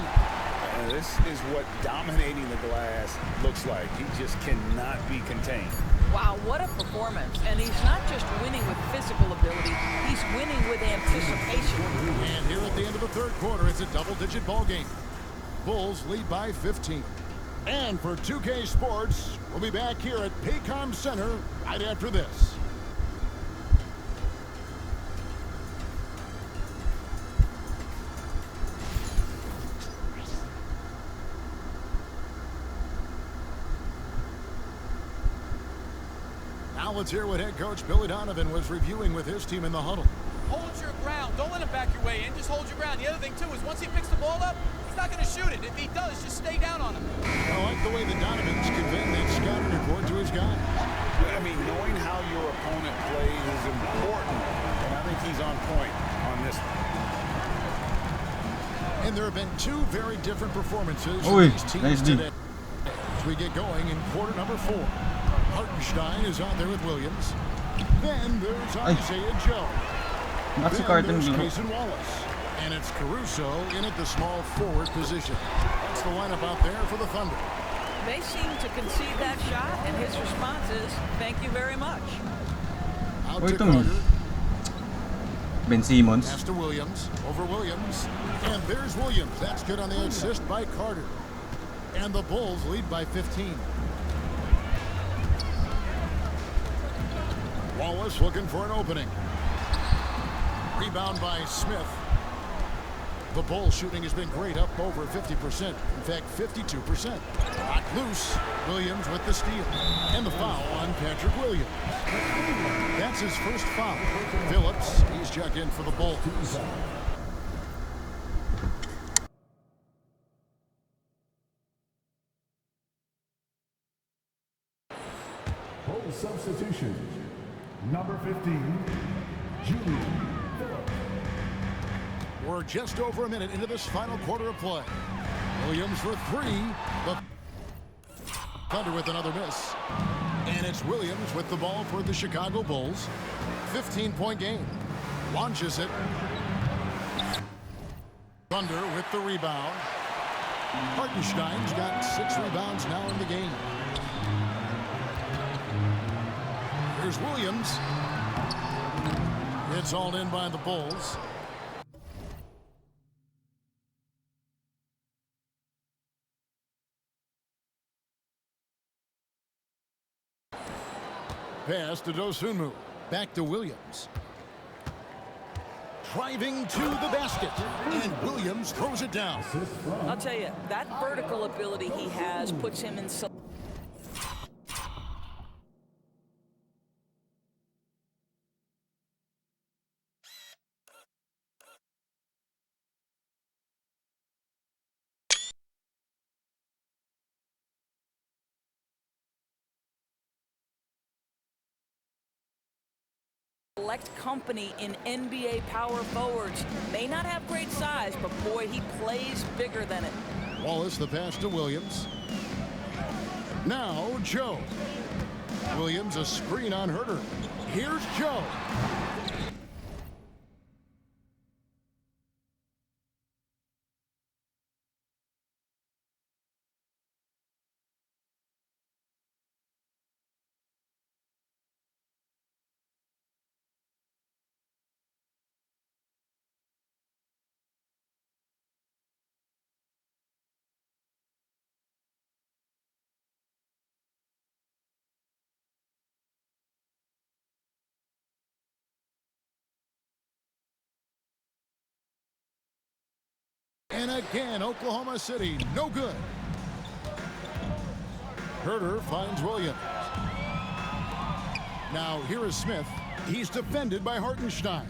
This is what dominating the glass looks like. He just cannot be contained. Wow, what a performance. And he's not just winning with physical ability, he's winning with anticipation. And here at the end of the third quarter, it's a double-digit ball game. Bulls lead by 15. And for 2K Sports, we'll be back here at Paycom Center right after this. Now let's hear what head coach Billy Donovan was reviewing with his team in the huddle. Hold your ground. Don't let him back your way in. Just hold your ground. The other thing, too, is once he picks the ball up, he's not going to shoot it. If he does, just stay down on him. I like the way that Donovan's conveying that scouting report to his guys. I mean, knowing how your opponent plays is important, and I think he's on point on this one. And there have been two very different performances from these teams today. As we get going in quarter number 4. Hartenstein is out there with Williams. Then there's Isaiah Joe. Then there's Cason Wallace. And it's Caruso in at the small forward position. That's the lineup out there for the Thunder. They seem to concede that shot, and his response is, thank you very much. Out to Carter. Ben Simmons. Pass to Williams. Over Williams. And there's Williams. That's good on the assist by Carter. And the Bulls lead by 15. Wallace looking for an opening. Rebound by Smith. The Bulls shooting has been great, up over 50%. In fact, 52%. Knocked loose. Williams with the steal. And the foul on Patrick Williams. That's his first foul. Phillips, he's checked in for the Bulls. Bull substitution. Number 15, Julian Phillips. We're just over a minute into this final quarter of play. Williams for 3. The Thunder with another miss. And it's Williams with the ball for the Chicago Bulls. 15-point game. Launches it. Thunder with the rebound. Hartenstein's got 6 rebounds now in the game. Here's Williams. It's all in by the Bulls. Pass to Dosunmu. Back to Williams. Driving to the basket. And Williams throws it down. I'll tell you, that vertical ability he has puts him in some... select company in NBA power forwards. May not have great size, but boy, he plays bigger than it. Wallace, the pass to Williams. Now, Joe. Williams, a screen on Herter. Here's Joe. And again, Oklahoma City, no good. Herter finds Williams. Now here is Smith. He's defended by Hartenstein.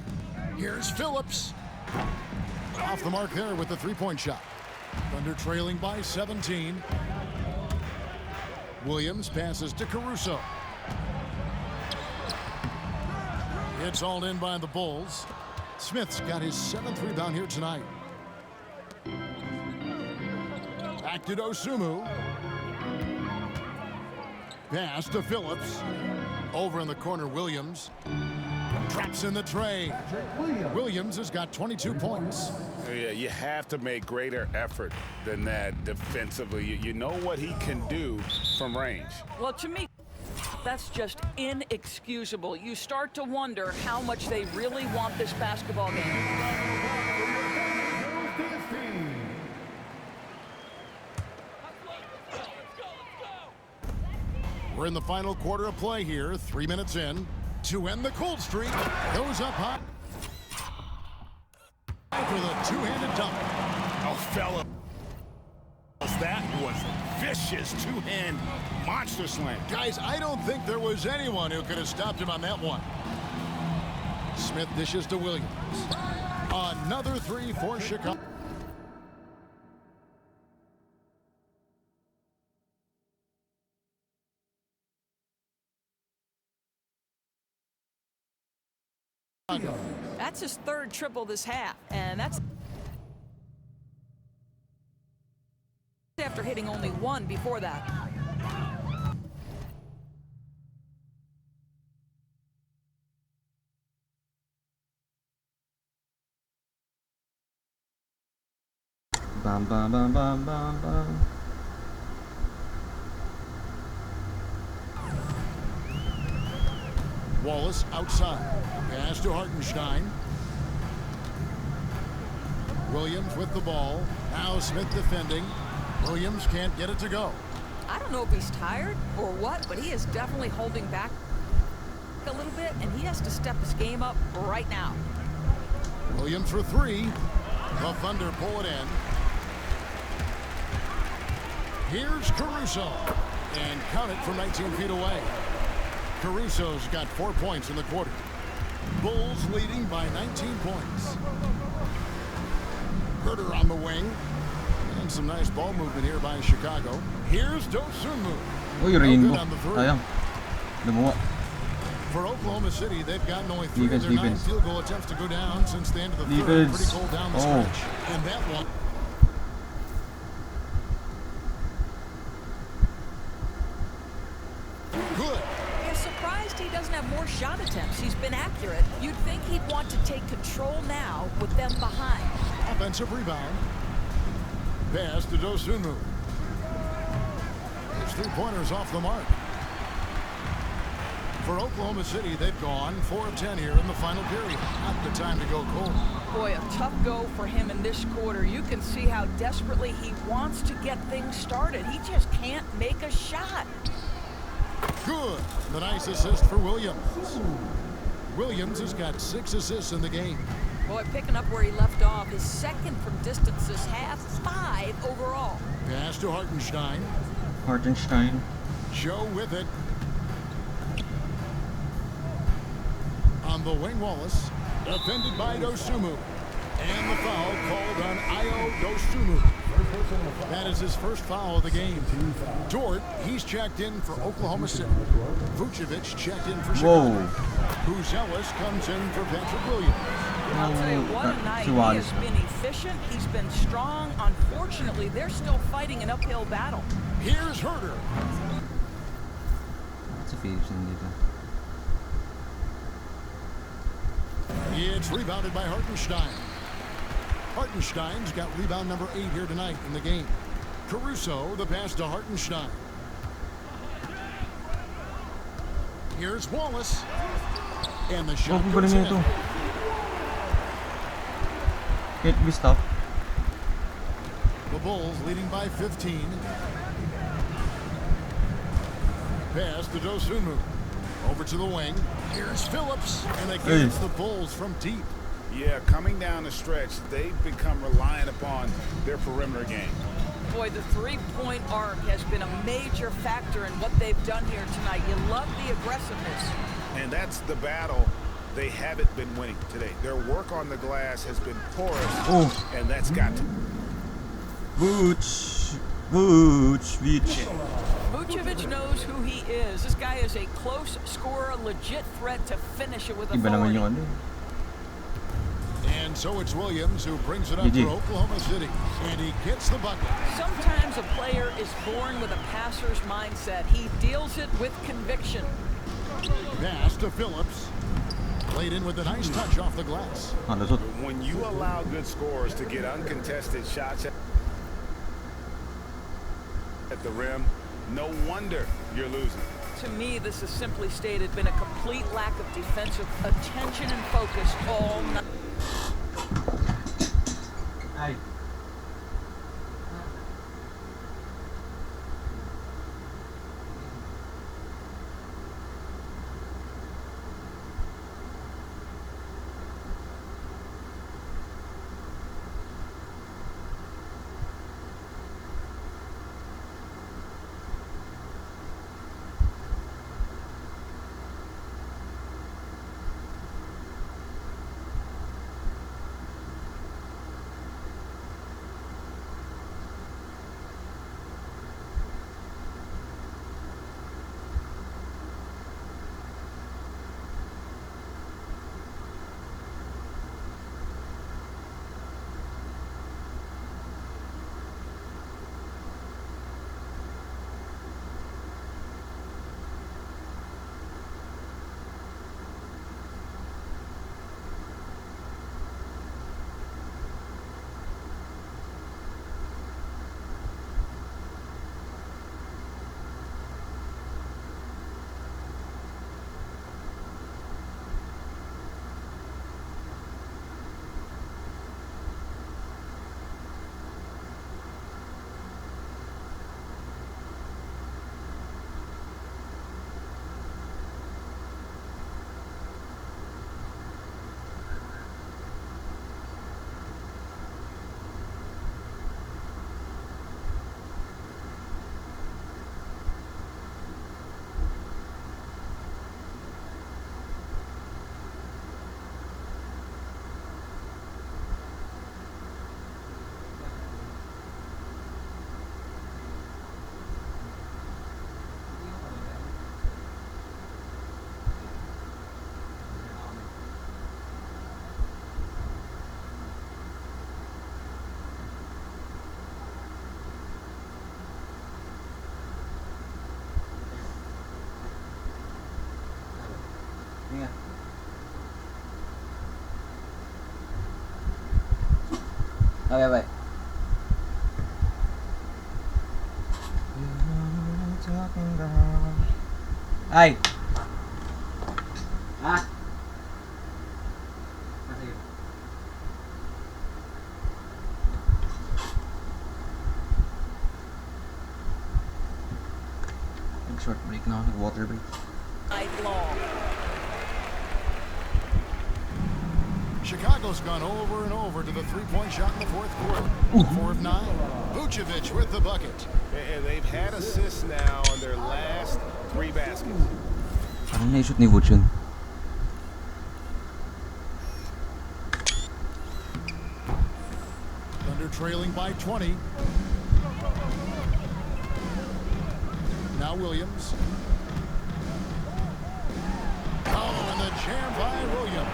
Here's Phillips. Off the mark there with the three-point shot. Thunder trailing by 17. Williams passes to Caruso. It's all in by the Bulls. Smith's got his 7th rebound here tonight. Back to Dosunmu. Pass to Phillips. Over in the corner, Williams. Traps in the tray. Williams has got 22 points. Yeah, you have to make greater effort than that defensively. You know what he can do from range. Well, to me, that's just inexcusable. You start to wonder how much they really want this basketball game. We're in the final quarter of play here, 3 minutes in. To end the cold streak, goes up high for the two-handed dunk. Oh, fella. That was vicious two-hand monster slam. Guys, I don't think there was anyone who could have stopped him on that one. Smith dishes to Williams. Another three for Chicago. That's his third triple this half, and that's after hitting only one before that. Bam, bam, bam, bam, bam, bam. Wallace outside. Pass to Hartenstein. Williams with the ball. Now Smith defending. Williams can't get it to go. I don't know if he's tired or what, but he is definitely holding back a little bit, and he has to step his game up right now. Williams for three. The Thunder pull it in. Here's Caruso. And count it from 19 feet away. Caruso's got 4 points in the quarter. Bulls leading by 19 points. Herter on the wing. And some nice ball movement here by Chicago. Here's Dosunmu. Uy, rainbow. Sayang. Lumuwa. For Oklahoma City, they've gotten only 3 of their 9 field goal attempts to go down since the end of the third. Pretty cold down the stretch. And that one. Good. You're surprised he doesn't have more shot attempts. He's been accurate. You'd think he'd want to take control now with them behind. Offensive rebound. Pass to Dosunmu. His three-pointers off the mark. For Oklahoma City, they've gone 4 of 10 here in the final period. Not the time to go cold. Boy, a tough go for him in this quarter. You can see how desperately he wants to get things started. He just can't make a shot. Good. The nice assist for Williams. Williams has got 6 assists in the game. Boy, picking up where he left off. His second from distance this half, 5 overall. Pass to Hartenstein. Hartenstein. Joe with it. On the wing, Wallace. Defended by Dosunmu. And the foul called on Ayo Dosunmu. That is his first foul of the game. Dort, he's checked in for Oklahoma City. Vucevic checked in for Chicago. Gilgeous comes in for Patrick Williams. I'll tell you what, tonight he has been efficient. He's been strong. Unfortunately, they're still fighting an uphill battle. Here's Herter. That's a Phoenix dito. It's rebounded by Hartenstein. Hartenstein's got rebound number 8 here tonight in the game. Caruso, the pass to Hartenstein. Here's Wallace. And the shot goes in. Can't be stopped. The Bulls leading by 15. Pass to Dosunmu. Over to the wing. Here's Phillips. And against the Bulls from deep. Yeah, coming down the stretch, they've become reliant upon their perimeter game. Boy, the three-point arc has been a major factor in what they've done here tonight. You love the aggressiveness. And that's the battle they haven't been winning today. Their work on the glass has been porous, and that's got to. Vucevic knows who he is. This guy is a close scorer, legit threat to finish it with authority. And so it's Williams who brings it up for Oklahoma City. And he gets the bucket. Sometimes a player is born with a passer's mindset. He deals it with conviction. Pass to Phillips. Played in with a nice touch off the glass. When you allow good scorers to get uncontested shots at the rim, no wonder you're losing. To me, this has simply stated been a complete lack of defensive attention and focus all night. Ay. Yeah. Okay, bye. Ay! Ah! Sige. Short break na, water break. Night long. Chicago's gone over and over to the three-point shot in the fourth quarter. 4 of 9. Vucevic with the bucket. And they've had assists now on their last 3 baskets. Parang na-shoot ni Vuce yun. Thunder trailing by 20. Now Williams. Oh, and the jam by Williams.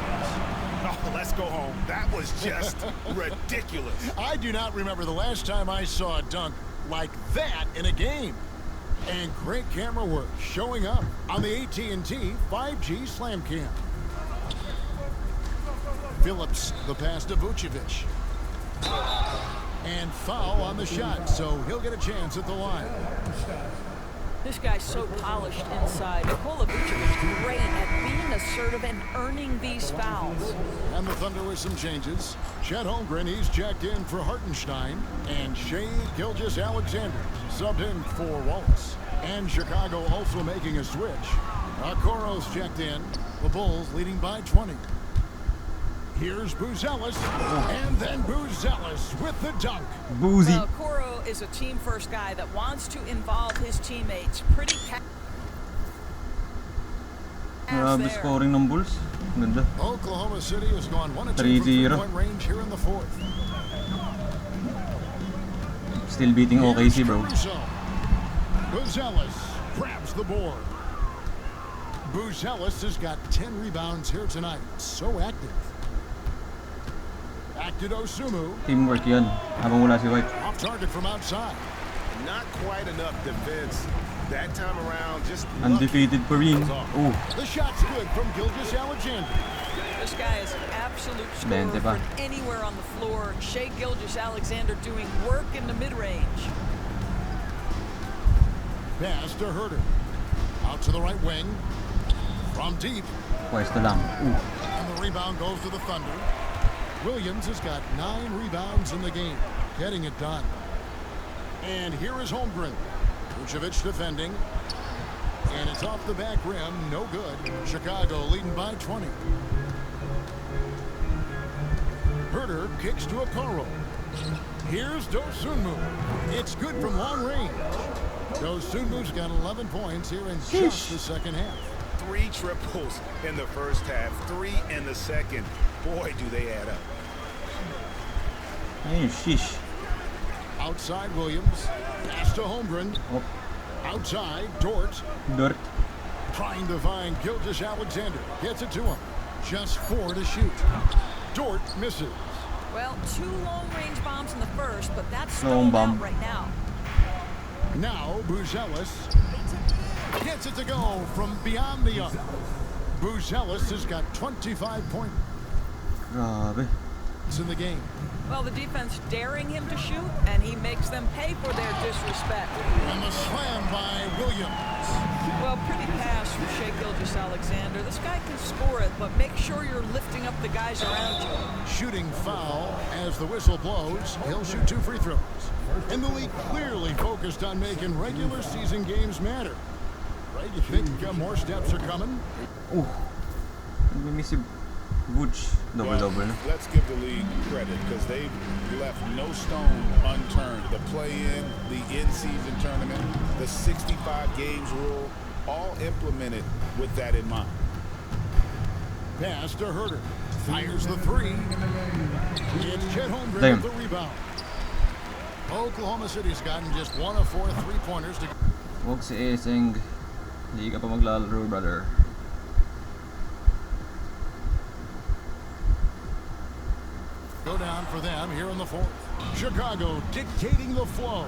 Oh, let's go home. That was just ridiculous. I do not remember the last time I saw a dunk like that in a game. And great camera work showing up on the AT&T 5G Slam Cam. Phillips, the pass to Vucevic. And foul on the shot, so he'll get a chance at the line. This guy's so polished inside. Nikola Vucevic great at being assertive and earning these fouls. And the Thunder with some changes. Chet Holmgren, he's checked in for Hartenstein. And Gilgeous-Alexander subbed in for Wallace. And Chicago also making a switch. Okoro's checked in. The Bulls leading by 20. Here's Buzelis, and then Buzelis with the dunk. Boozy. Well, Okoro is a team-first guy that wants to involve his teammates. Pretty Grabe scoring ng Bulls. Ganda. Oklahoma City has gone 1-2 from 3-0. three-point range here in the fourth. Still beating OKC, bro. Buzelis grabs the board. Buzelis has got 10 rebounds here tonight. So active. Back to Dosunmu. Teamwork yan. Habang wala si White. Off target from outside. Not quite enough defense that time around. Just undefeated pa rin. Oh. The shot's good from Gilgeous-Alexander. This guy is an absolute scorer from anywhere on the floor. Shai Gilgeous-Alexander doing work in the mid-range. Pass to Herter. Out to the right wing. From deep. Pwesto lang. And the rebound goes to the Thunder. Williams has got 9 rebounds in the game. Getting it done. And here is Holmgren. Vucevic defending. And it's off the back rim. No good. Chicago leading by 20. Herter kicks to Okoro. Here's Dosunmu. It's good from long range. Dosunmu's got 11 points here in just the second half. 3 triples in the first half, 3 in the second. Boy, do they add up. Hey, sheesh. Outside Williams. Pass to Holmgren. Oh. Outside Dort. Dort. Trying to find Gilgeous-Alexander. Gets it to him. Just 4 to shoot. Dort misses. Well, 2 long-range bombs in the first, but that's stalled out right now. Now Buzelis gets it to go from beyond the arc. Buzelis has got 25 points in the game. Well, the defense daring him to shoot, and he makes them pay for their disrespect. And the slam by Williams. Well, pretty pass from Shai Gilgeous-Alexander. This guy can score it, but make sure you're lifting up the guys around you. Shooting foul as the whistle blows. He'll shoot 2 free throws. And the league clearly focused on making regular season games matter. Right? You think more steps are coming? Oh, miss Vuce. Double-double. Let's give the league credit because they've left no stone unturned. The play-in, the in-season tournament, the 65 games rule, all implemented with that in mind. Pass to Herter. Fires the 3. It's Chet Holmgren with the rebound. Oklahoma City's gotten just 1 of 4 3-pointers to Huwag si Eseng. Hindi ka pa maglalaro, brother. go down for them here in the 4th. Chicago dictating the flow.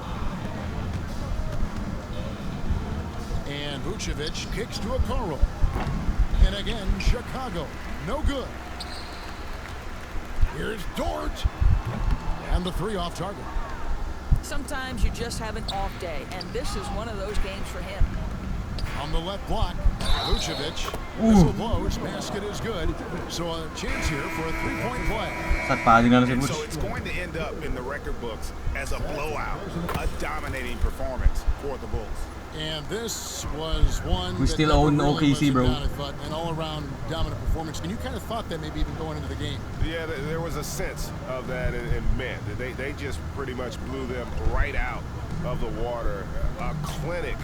And Vucevic kicks to Okoro. And again, Chicago. No good. Here's Dort. And the 3 off target. Sometimes you just have an off day, and this is one of those games for him. On the left block, Vucevic. Whistle blows, basket is good. So a chance here for a 3-point play. So it's going to end up in the record books as a blowout, a dominating performance for the Bulls. And this was one we still own OKC, bro. But an all-around dominant performance. And you kind of thought that maybe even going into the game. Yeah, there was a sense of that in men. They just pretty much blew them right out of the water. A clinic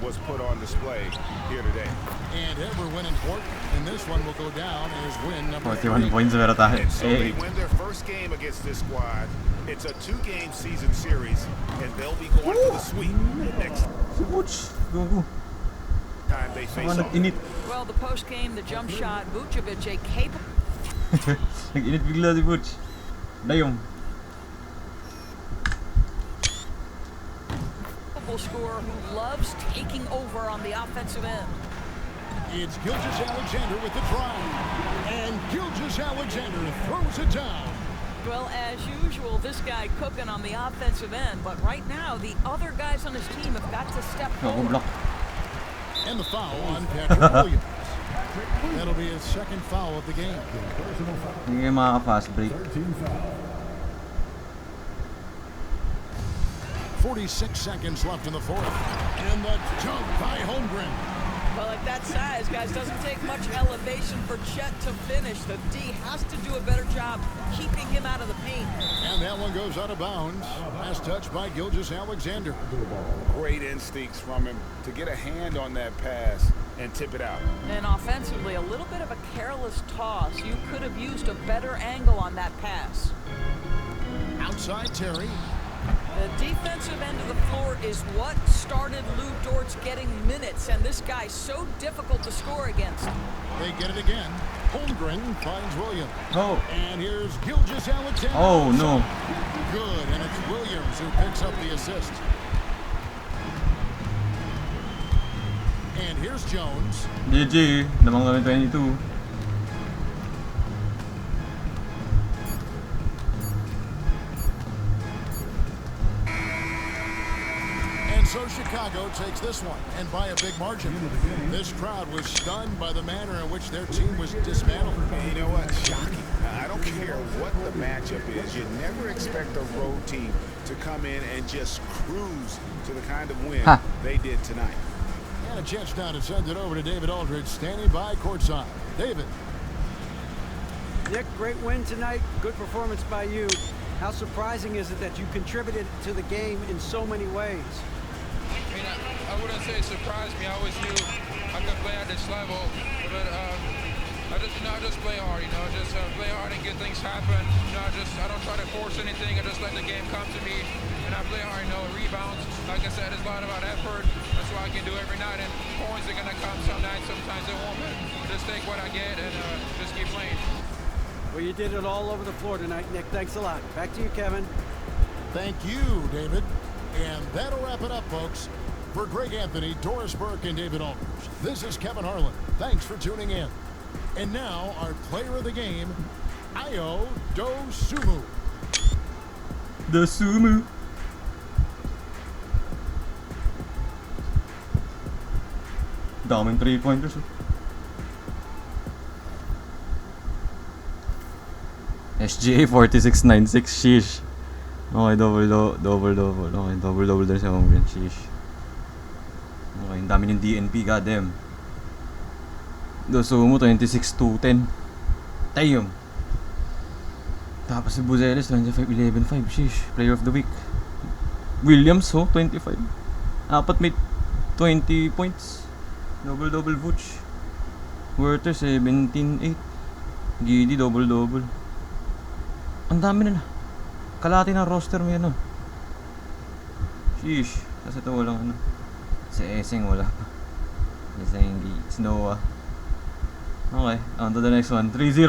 was put on display here today. And ever win important. And this one will go down as win number 41 points over tayo. And so they win their first game against this squad. It's a 2-game season series, and they'll be going for the sweep next time they face off. Well, the post game, the jump shot, Vucevic, a capable. Nag-init bigla si Vuce. Dayong. Scorer who loves taking over on the offensive end. It's Gilgeous-Alexander with the drive. And Gilgeous-Alexander throws it down. Well, as usual, this guy cooking on the offensive end, but right now the other guys on his team have got to step forward. And the foul on Patrick Williams. That'll be his second foul of the game. Hindi makaka-fast break. 46 seconds left in the 4th. And the dunk by Holmgren. Well, at that size, guys, doesn't take much elevation for Chet to finish. The D has to do a better job keeping him out of the paint. And that one goes out of bounds. Last touch by Gilgeous-Alexander. Great instincts from him to get a hand on that pass and tip it out. And offensively, a little bit of a careless toss. You could have used a better angle on that pass. Outside Terry. The defensive end of the floor is what started Lou Dort's getting minutes, and this guy's so difficult to score against. They get it again. Holmgren finds Williams. Oh. And here's Gilgeous-Alexander. Oh, no. Good, and it's Williams who picks up the assist. And here's Jones. GG, namang kami 22. So Chicago takes this one, and by a big margin. This crowd was stunned by the manner in which their team was dismantled. And you know what? Shocking. I don't care what the matchup is. You never expect a road team to come in and just cruise to the kind of win they did tonight. And a chance now to send it over to David Aldridge, standing by courtside. David. Nick, great win tonight. Good performance by you. How surprising is it that you contributed to the game in so many ways? I mean, I wouldn't say it surprised me. I always knew I could play at this level, but I just play hard. Just play hard and get things happen. I don't try to force anything. I just let the game come to me, and I play hard. Rebounds. Like I said, it's a lot about effort. That's what I can do every night. And points are gonna come some nights. Sometimes they won't. But just take what I get and just keep playing. Well, you did it all over the floor tonight, Nick. Thanks a lot. Back to you, Kevin. Thank you, David. And that'll wrap it up, folks. For Greg Anthony, Doris Burke, and David Aldridge, this is Kevin Harlan. Thanks for tuning in. And now, our player of the game, Ayo Dosunmu. Dosunmu. Daming 3-pointers. SGA 46.96. Sheesh. Okay, double. Okay, double din siya kung ganyan. Sheesh. Okay, ang dami ng DNP, goddamn. Dosunmu 26-2-10. Damn. Tapos si Buzelis 25-11-5. Sheesh. Player of the week. Williams 25. Apat may 20 points. Double Vooch. Werther 17-8. Giddy double. Ang dami nila. Kalahati ng roster mo yan, Sheesh. Kasi ito walang Si Eseng wala pa. Si Noah. Okay, on to the next one. 3-0.